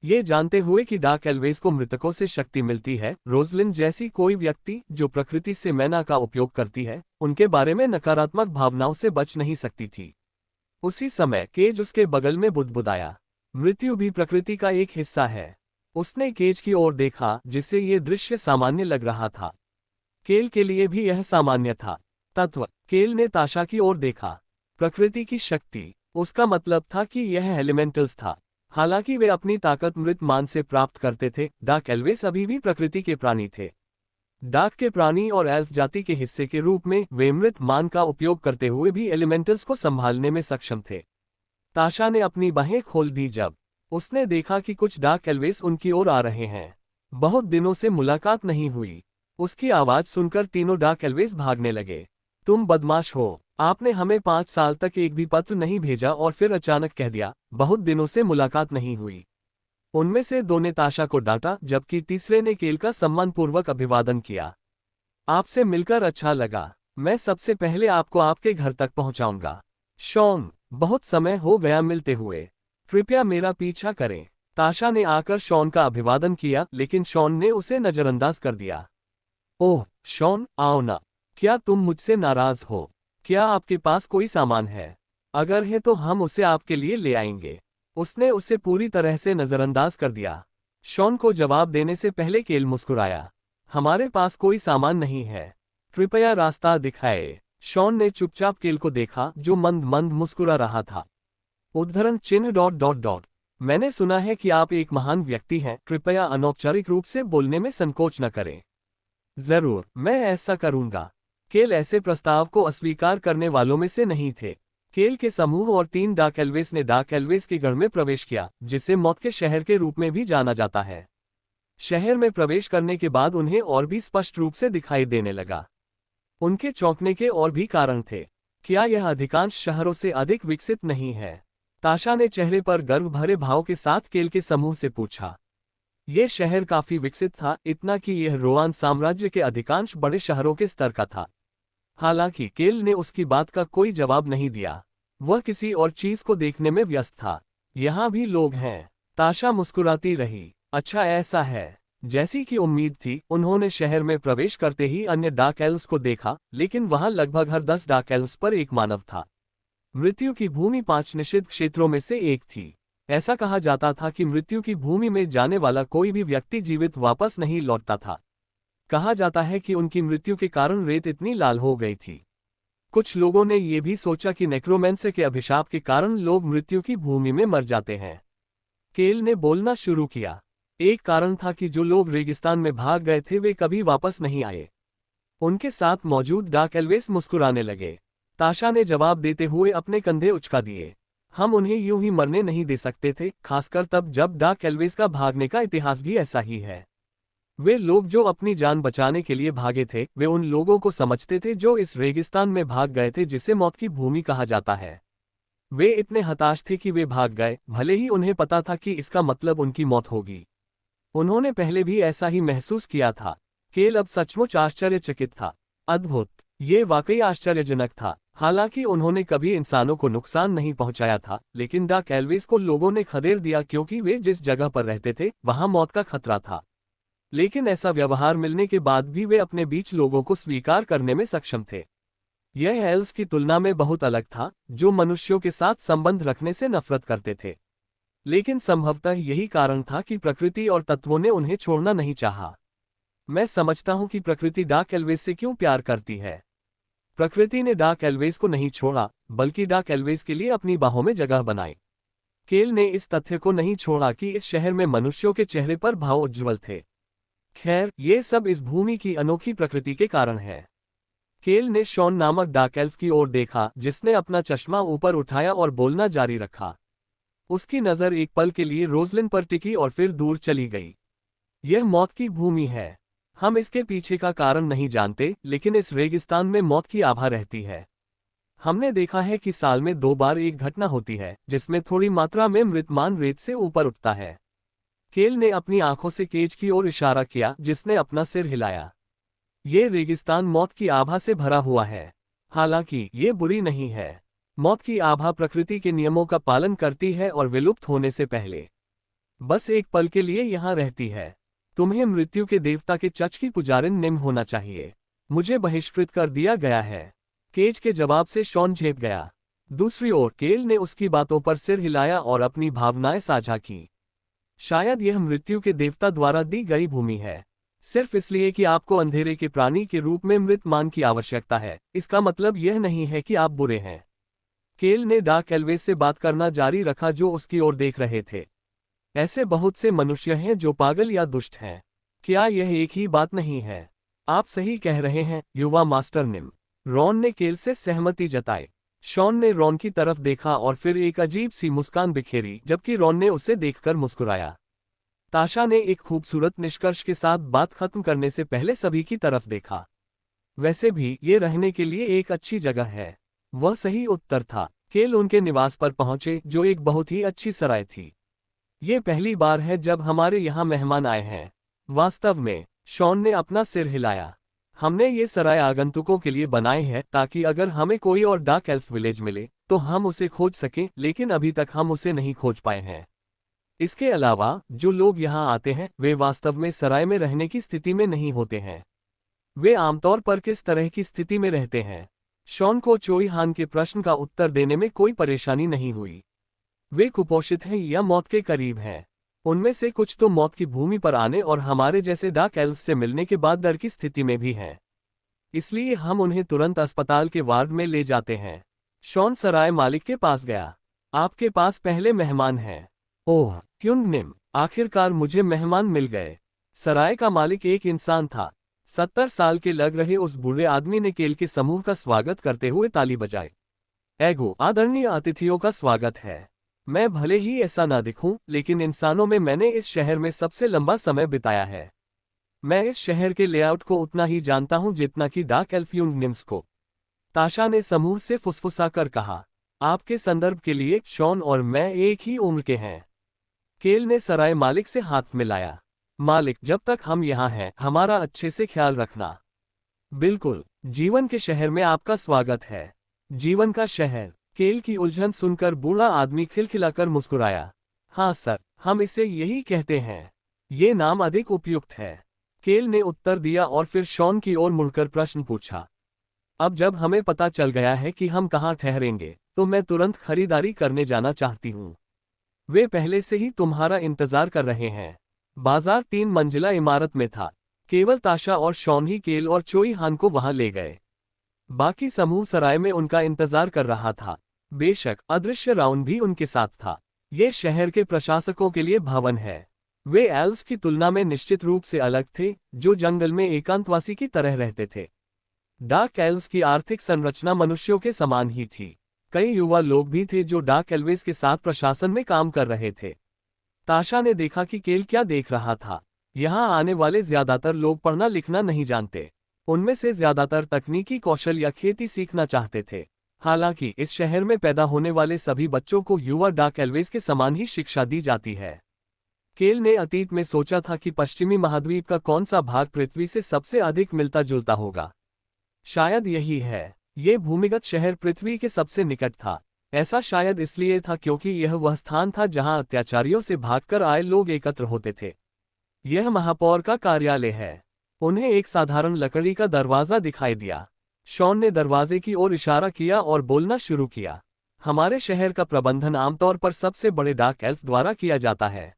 ये जानते हुए कि डार्क एल्वेस को मृतकों से शक्ति मिलती है, रोजलिन जैसी कोई व्यक्ति जो प्रकृति से मैना का उपयोग करती है, उनके बारे में नकारात्मक भावनाओं से बच नहीं सकती थी। उसी समय केज उसके बगल में बुदबुदाया। मृत्यु भी प्रकृति का एक हिस्सा है। उसने केज की ओर देखा, जिससे ये दृश्य सामान्य लग रहा था। केल के लिए भी यह सामान्य था। तत्व। केल ने ताशा की ओर देखा। प्रकृति की शक्ति, उसका मतलब था कि यह एलिमेंटल्स था। हालांकि वे अपनी ताकत मृत मान से प्राप्त करते थे, डार्क एल्वेस अभी भी प्रकृति के प्राणी थे। डार्क के प्राणी और एल्फ जाति के हिस्से के रूप में वे मृत मान का उपयोग करते हुए भी एलिमेंटल्स को संभालने में सक्षम थे। ताशा ने अपनी बाहें खोल दी जब उसने देखा कि कुछ डार्क एल्वेस उनकी ओर आ रहे हैं। बहुत दिनों से मुलाकात नहीं हुई। उसकी आवाज सुनकर तीनों डार्क एल्वेस भागने लगे। तुम बदमाश हो, आपने हमें 5 साल तक एक भी पत्र नहीं भेजा और फिर अचानक कह दिया, बहुत दिनों से मुलाकात नहीं हुई। उनमें से 2 ने ताशा को डांटा, जबकि तीसरे ने केल का सम्मानपूर्वक अभिवादन किया। आपसे मिलकर अच्छा लगा। मैं सबसे पहले आपको आपके घर तक पहुंचाऊंगा। शॉन, बहुत समय हो गया मिलते हुए। कृपया मेरा पीछा करें। ताशा ने आकर शॉन का अभिवादन किया, लेकिन शॉन ने उसे नजरअंदाज कर दिया। ओह, शॉन, आओ ना। क्या तुम मुझसे नाराज हो? क्या आपके पास कोई सामान है? अगर है तो हम उसे आपके लिए ले आएंगे। उसने उसे पूरी तरह से नजरअंदाज कर दिया। शॉन को जवाब देने से पहले केल मुस्कुराया। हमारे पास कोई सामान नहीं है। कृपया रास्ता दिखाए। शॉन ने चुपचाप केल को देखा, जो मंद मंद मुस्कुरा रहा था। उद्धरण चिन्ह ... मैंने सुना है कि आप एक महान व्यक्ति हैं, कृपया अनौपचारिक रूप से बोलने में संकोच न करें। जरूर, मैं ऐसा करूंगा। केल ऐसे प्रस्ताव को अस्वीकार करने वालों में से नहीं थे। केल के समूह और 3 डार्क एल्वेस ने डार्क एल्वेस के गढ़ में प्रवेश किया, जिसे मौत के शहर के रूप में भी जाना जाता है। शहर में प्रवेश करने के बाद उन्हें और भी स्पष्ट रूप से दिखाई देने लगा। उनके चौंकने के और भी कारण थे। क्या यह अधिकांश शहरों से अधिक विकसित नहीं है? ताशा ने चेहरे पर गर्व भरे भाव के साथ केल के समूह से पूछा। यह शहर काफी विकसित था, इतना कि यह रोआन साम्राज्य के अधिकांश बड़े शहरों के स्तर का था। हालांकि केल ने उसकी बात का कोई जवाब नहीं दिया। वह किसी और चीज को देखने में व्यस्त था। यहाँ भी लोग हैं। ताशा मुस्कुराती रही। अच्छा, ऐसा है। जैसी कि उम्मीद थी, उन्होंने शहर में प्रवेश करते ही अन्य डार्क एल्व्स को देखा, लेकिन वहां लगभग हर 10 डार्क एल्व्स पर एक मानव था। मृत्यु की भूमि 5 निषिद्ध क्षेत्रों में से एक थी। ऐसा कहा जाता था कि मृत्यु की भूमि में जाने वाला कोई भी व्यक्ति जीवित वापस नहीं लौटता था। कहा जाता है कि उनकी मृत्यु के कारण रेत इतनी लाल हो गई थी। कुछ लोगों ने यह भी सोचा कि नेक्रोमेंसर के अभिशाप के कारण लोग मृत्यु की भूमि में मर जाते हैं। केल ने बोलना शुरू किया। एक कारण था कि जो लोग रेगिस्तान में भाग गए थे वे कभी वापस नहीं आए। उनके साथ मौजूद डार्क एल्वेस मुस्कुराने लगे। ताशा ने जवाब देते हुए अपने कंधे उचका दिए। हम उन्हें यूं ही मरने नहीं दे सकते थे, खासकर तब जब डार्क एल्वेस का भागने का इतिहास भी ऐसा ही है। वे लोग जो अपनी जान बचाने के लिए भागे थे, वे उन लोगों को समझते थे जो इस रेगिस्तान में भाग गए थे जिसे मौत की भूमि कहा जाता है। वे इतने हताश थे कि वे भाग गए, भले ही उन्हें पता था कि इसका मतलब उनकी मौत होगी। उन्होंने पहले भी ऐसा ही महसूस किया था। केल अब सचमुच आश्चर्यचकित था। अद्भुत, ये वाकई आश्चर्यजनक था। हालांकि उन्होंने कभी इंसानों को नुकसान नहीं पहुंचाया था, लेकिन डार्क एल्वेस को लोगों ने खदेड़ दिया क्योंकि वे जिस जगह पर रहते थे वहां मौत का खतरा था। लेकिन ऐसा व्यवहार मिलने के बाद भी वे अपने बीच लोगों को स्वीकार करने में सक्षम थे। यह एल्व्स की तुलना में बहुत अलग था, जो मनुष्यों के साथ संबंध रखने से नफरत करते थे। लेकिन संभवतः यही कारण था कि प्रकृति और तत्वों ने उन्हें छोड़ना नहीं चाहा। मैं समझता हूं कि प्रकृति डार्क एल्वेस से क्यों प्यार करती है। प्रकृति ने डार्क एल्वेस को नहीं छोड़ा, बल्कि डार्क एल्वेस के लिए अपनी बाहों में जगह बनाई। केल ने इस तथ्य को नहीं छोड़ा कि इस शहर में मनुष्यों के चेहरे पर भाव उज्ज्वल थे। खैर, ये सब इस भूमि की अनोखी प्रकृति के कारण है। केल ने शॉन नामक डार्क एल्फ की ओर देखा, जिसने अपना चश्मा ऊपर उठाया और बोलना जारी रखा। उसकी नज़र एक पल के लिए रोजलिन पर टिकी और फिर दूर चली गई। यह मौत की भूमि है। हम इसके पीछे का कारण नहीं जानते, लेकिन इस रेगिस्तान में मौत की आभा रहती है। हमने देखा है कि साल में 2 बार एक घटना होती है जिसमें थोड़ी मात्रा में मृतमान रेत से ऊपर उठता है। केल ने अपनी आंखों से केज की ओर इशारा किया, जिसने अपना सिर हिलाया। ये रेगिस्तान मौत की आभा से भरा हुआ है। हालांकि ये बुरी नहीं है। मौत की आभा प्रकृति के नियमों का पालन करती है और विलुप्त होने से पहले बस एक पल के लिए यहाँ रहती है। तुम्हें मृत्यु के देवता के चर्च की पुजारिन निम्न होना चाहिए। मुझे बहिष्कृत कर दिया गया है। केज के जवाब से शॉन झेप गया। दूसरी ओर केल ने उसकी बातों पर सिर हिलाया और अपनी भावनाएं साझा की। शायद यह मृत्यु के देवता द्वारा दी गई भूमि है, सिर्फ इसलिए कि आपको अंधेरे के प्राणी के रूप में मृत मान की आवश्यकता है। इसका मतलब यह नहीं है कि आप बुरे हैं। केल ने डार्क एल्वेस से बात करना जारी रखा, जो उसकी ओर देख रहे थे। ऐसे बहुत से मनुष्य हैं जो पागल या दुष्ट हैं। क्या यह एक ही बात नहीं है? आप सही कह रहे हैं, युवा मास्टर निम। रॉन ने केल से सहमति जताई। शॉन ने रॉन की तरफ देखा और फिर एक अजीब सी मुस्कान बिखेरी, जबकि रॉन ने उसे देखकर मुस्कुराया। ताशा ने एक खूबसूरत निष्कर्ष के साथ बात खत्म करने से पहले सभी की तरफ देखा। वैसे भी ये रहने के लिए एक अच्छी जगह है। वह सही उत्तर था। केल उनके निवास पर पहुंचे, जो एक बहुत ही अच्छी सराय थी। ये पहली बार है जब हमारे यहाँ मेहमान आए हैं। वास्तव में, शॉन ने अपना सिर हिलाया। हमने ये सराय आगंतुकों के लिए बनाए हैं ताकि अगर हमें कोई और डार्क एल्फ विलेज मिले तो हम उसे खोज सकें, लेकिन अभी तक हम उसे नहीं खोज पाए हैं। इसके अलावा जो लोग यहाँ आते हैं वे वास्तव में सराय में रहने की स्थिति में नहीं होते हैं। वे आमतौर पर किस तरह की स्थिति में रहते हैं? शॉन को चोई हान के प्रश्न का उत्तर देने में कोई परेशानी नहीं हुई। वे कुपोषित हैं या मौत के करीब हैं। उनमें से कुछ तो मौत की भूमि पर आने और हमारे जैसे डार्क एल्व्स से मिलने के बाद डर की स्थिति में भी हैं। इसलिए हम उन्हें तुरंत अस्पताल के वार्ड में ले जाते हैं। शॉन सराय मालिक के पास गया। आपके पास पहले मेहमान हैं। ओह क्युंग निम, आखिरकार मुझे मेहमान मिल गए। सराय का मालिक एक इंसान था। 70 साल के लग रहे उस बूढ़े आदमी ने केल के समूह का स्वागत करते हुए ताली बजाई। एगो, आदरणीय अतिथियों का स्वागत है। मैं भले ही ऐसा ना दिखूं, लेकिन इंसानों में मैंने इस शहर में सबसे लंबा समय बिताया है। मैं इस शहर के लेआउट को उतना ही जानता हूं जितना कि डार्क एल्फ यूंग निम्स को। ताशा ने समूह से फुसफुसाकर कहा। आपके संदर्भ के लिए, शॉन और मैं एक ही उम्र के हैं। केल ने सराय मालिक से हाथ मिलाया। मालिक, जब तक हम यहाँ हैं, हमारा अच्छे से ख्याल रखना। बिल्कुल, जीवन के शहर में आपका स्वागत है। जीवन का शहर। केल की उलझन सुनकर बूढ़ा आदमी खिलखिलाकर मुस्कुराया। हाँ सर, हम इसे यही कहते हैं। ये नाम अधिक उपयुक्त है। केल ने उत्तर दिया और फिर शॉन की ओर मुड़कर प्रश्न पूछा। अब जब हमें पता चल गया है कि हम कहाँ ठहरेंगे, तो मैं तुरंत खरीदारी करने जाना चाहती हूँ। वे पहले से ही तुम्हारा इंतजार कर रहे हैं। बाजार 3 मंजिला इमारत में था। केवल ताशा और शॉन ही केल और चोई हान को वहां ले गए। बाकी समूह सराय में उनका इंतजार कर रहा था। बेशक अदृश्य राउंड भी उनके साथ था। ये शहर के प्रशासकों के लिए भवन है। वे एल्व्स की तुलना में निश्चित रूप से अलग थे, जो जंगल में एकांतवासी की तरह रहते थे। डार्क एल्व्स की आर्थिक संरचना मनुष्यों के समान ही थी। कई युवा लोग भी थे जो डार्क एल्व्स के साथ प्रशासन में काम कर रहे थे। ताशा ने देखा कि केल क्या देख रहा था। यहाँ आने वाले ज्यादातर लोग पढ़ना लिखना नहीं जानते। उनमें से ज्यादातर तकनीकी कौशल या खेती सीखना चाहते थे। हालांकि इस शहर में पैदा होने वाले सभी बच्चों को युवा डार्क एल्व्स के समान ही शिक्षा दी जाती है। केल ने अतीत में सोचा था कि पश्चिमी महाद्वीप का कौन सा भाग पृथ्वी से सबसे अधिक मिलता जुलता होगा। शायद यही है। ये भूमिगत शहर पृथ्वी के सबसे निकट था। ऐसा शायद इसलिए था क्योंकि यह वह स्थान था जहां अत्याचारियों से भागकर आए लोग एकत्र होते थे। यह महापौर का कार्यालय है। उन्हें एक साधारण लकड़ी का दरवाजा दिखाई दिया। शॉन ने दरवाजे की ओर इशारा किया और बोलना शुरू किया। हमारे शहर का प्रबंधन आमतौर पर सबसे बड़े डार्क एल्फ द्वारा किया जाता है।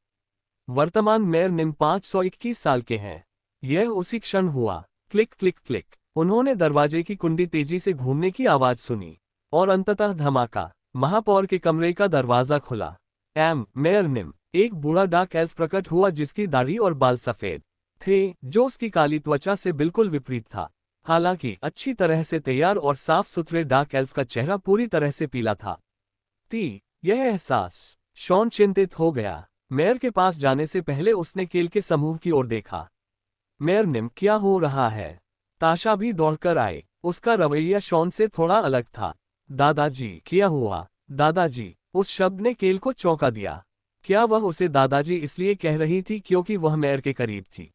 वर्तमान मेयर निम 521 साल के हैं। यह उसी क्षण हुआ। Click click click. उन्होंने दरवाजे की कुंडी तेजी से घूमने की आवाज सुनी और अंततः धमाका। महापौर के कमरे का दरवाजा खुला। मेयर निम, एक बूढ़ा डार्क एल्फ प्रकट हुआ जिसकी दाढ़ी और बाल सफेद थे, जो उसकी काली त्वचा से बिल्कुल विपरीत था। हालांकि अच्छी तरह से तैयार और साफ सुथरे डार्क एल्फ का चेहरा पूरी तरह से पीला था। यह एहसास। शॉन चिंतित हो गया। मेयर के पास जाने से पहले उसने केल के समूह की ओर देखा। मेयर निम, क्या हो रहा है? ताशा भी दौड़कर आई। उसका रवैया शॉन से थोड़ा अलग था। दादाजी, क्या हुआ? दादाजी, उस शब्द ने केल को चौंका दिया। क्या वह उसे दादाजी इसलिए कह रही थी क्योंकि वह मेयर के करीब थी,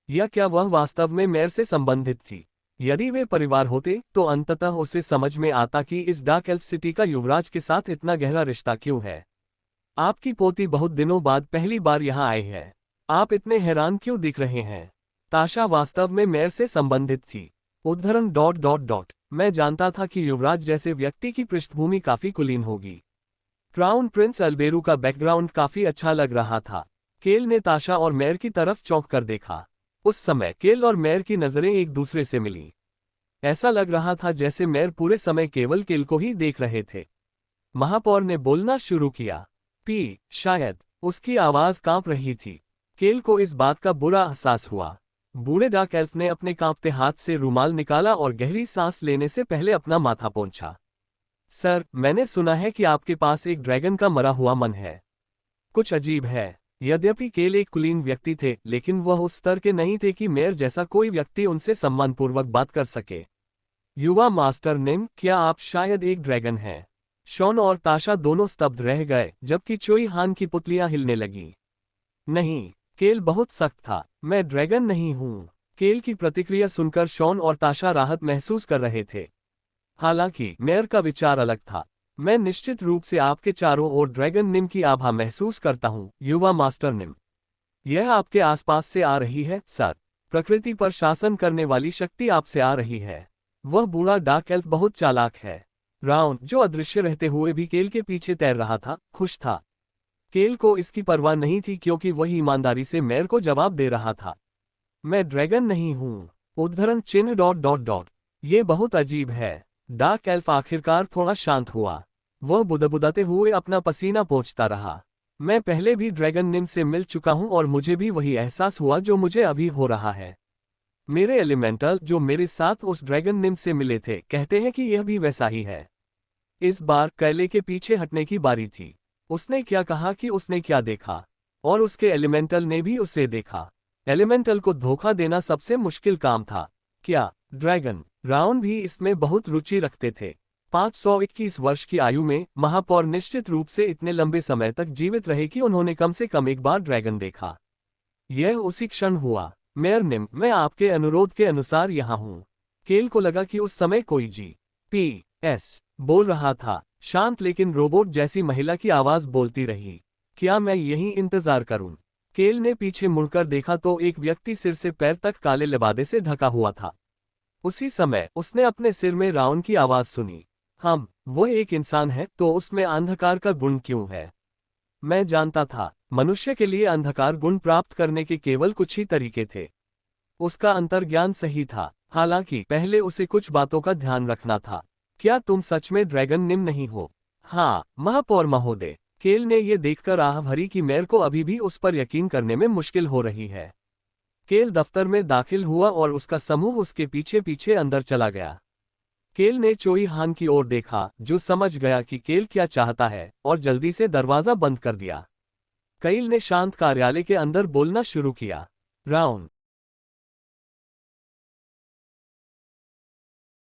या क्या वह वास्तव में मेयर से संबंधित थी? यदि वे परिवार होते तो अंततः उसे समझ में आता कि इस डार्क एल्फ सिटी का युवराज के साथ इतना गहरा रिश्ता क्यों है। आपकी पोती बहुत दिनों बाद पहली बार यहाँ आई है। आप इतने हैरान क्यों दिख रहे हैं? ताशा वास्तव में मेयर से संबंधित थी। उद्धरण ... मैं जानता था कि युवराज जैसे व्यक्ति की पृष्ठभूमि काफी कुलीन होगी। क्राउन प्रिंस अल्बेरू का बैकग्राउंड काफी अच्छा लग रहा था। केल ने ताशा और मेयर की तरफ चौंक कर देखा। उस समय केल और मेयर की नजरें एक दूसरे से मिली। ऐसा लग रहा था जैसे मेयर पूरे समय केवल केल को ही देख रहे थे। महापौर ने बोलना शुरू किया। शायद। उसकी आवाज कांप रही थी। केल को इस बात का बुरा एहसास हुआ। बूढ़े डार्क एल्फ ने अपने कांपते हाथ से रुमाल निकाला और गहरी सांस लेने से पहले अपना माथा पोंछा। सर, मैंने सुना है कि आपके पास एक ड्रैगन का मरा हुआ मन है। कुछ अजीब है। यद्यपि केल एक कुलीन व्यक्ति थे, लेकिन वह उस स्तर के नहीं थे कि मेयर जैसा कोई व्यक्ति उनसे सम्मानपूर्वक बात कर सके। युवा मास्टर निम, क्या आप शायद एक ड्रैगन हैं? शॉन और ताशा दोनों स्तब्ध रह गए, जबकि चोई हान की पुतलियां हिलने लगीं। नहीं, केल बहुत सख्त था। मैं ड्रैगन नहीं हूं। केल की प्रतिक्रिया सुनकर शॉन और ताशा राहत महसूस कर रहे थे। हालांकि मेयर का विचार अलग था। मैं निश्चित रूप से आपके चारों ओर ड्रैगन निम की आभा महसूस करता हूं, युवा मास्टर निम। यह आपके आसपास से आ रही है, सर। प्रकृति पर शासन करने वाली शक्ति आपसे आ रही है। वह बूढ़ा डार्क एल्फ बहुत चालाक है। राउंड, जो अदृश्य रहते हुए भी केल के पीछे तैर रहा था, खुश था। केल को इसकी परवाह नहीं थी क्योंकि वह ईमानदारी से मेयर को जवाब दे रहा था। मैं ड्रैगन नहीं हूं। उद्धरण ... ये बहुत अजीब है। डार्क एल्फ आखिरकार थोड़ा शांत हुआ। वह बुदबुदाते हुए अपना पसीना पोंछता रहा। मैं पहले भी ड्रैगन निम से मिल चुका हूं और मुझे भी वही एहसास हुआ जो मुझे अभी हो रहा है। मेरे एलिमेंटल जो मेरे साथ उस ड्रैगन निम से मिले थे कहते हैं कि यह भी वैसा ही है। इस बार कैले के पीछे हटने की बारी थी। उसने क्या कहा कि उसने क्या देखा, और उसके एलिमेंटल ने भी उसे देखा। एलिमेंटल को धोखा देना सबसे मुश्किल काम था। क्या ड्रैगन राउंड भी इसमें बहुत रुचि रखते थे? 521 वर्ष की आयु में महापौर निश्चित रूप से इतने लंबे समय तक जीवित रहे कि उन्होंने कम से कम एक बार ड्रैगन देखा। यह उसी क्षण हुआ। मेयर निम, मैं आपके अनुरोध के अनुसार यहाँ हूँ। केल को लगा कि उस समय कोई GPS बोल रहा था। शांत लेकिन रोबोट जैसी महिला की आवाज बोलती रही। क्या मैं यहीं इंतजार करूं? केल ने पीछे मुड़कर देखा तो एक व्यक्ति सिर से पैर तक काले लिबादे से ढका हुआ था। उसी समय उसने अपने सिर में राउंड की आवाज सुनी। वो एक इंसान है, तो उसमें अंधकार का गुण क्यों है? मैं जानता था, मनुष्य के लिए अंधकार गुण प्राप्त करने के केवल कुछ ही तरीके थे। उसका अंतर्ज्ञान सही था, हालांकि पहले उसे कुछ बातों का ध्यान रखना था। क्या तुम सच में ड्रैगन निम नहीं हो? हाँ, महापौर महोदय। केल ने यह देखकर आह भरी कि मेयर को अभी भी उस पर यकीन करने में मुश्किल हो रही है। केल दफ्तर में दाखिल हुआ और उसका समूह उसके पीछे पीछे अंदर चला गया। केल ने चोई हान की ओर देखा, जो समझ गया कि केल क्या चाहता है, और जल्दी से दरवाजा बंद कर दिया। केल ने शांत कार्यालय के अंदर बोलना शुरू किया। राउंड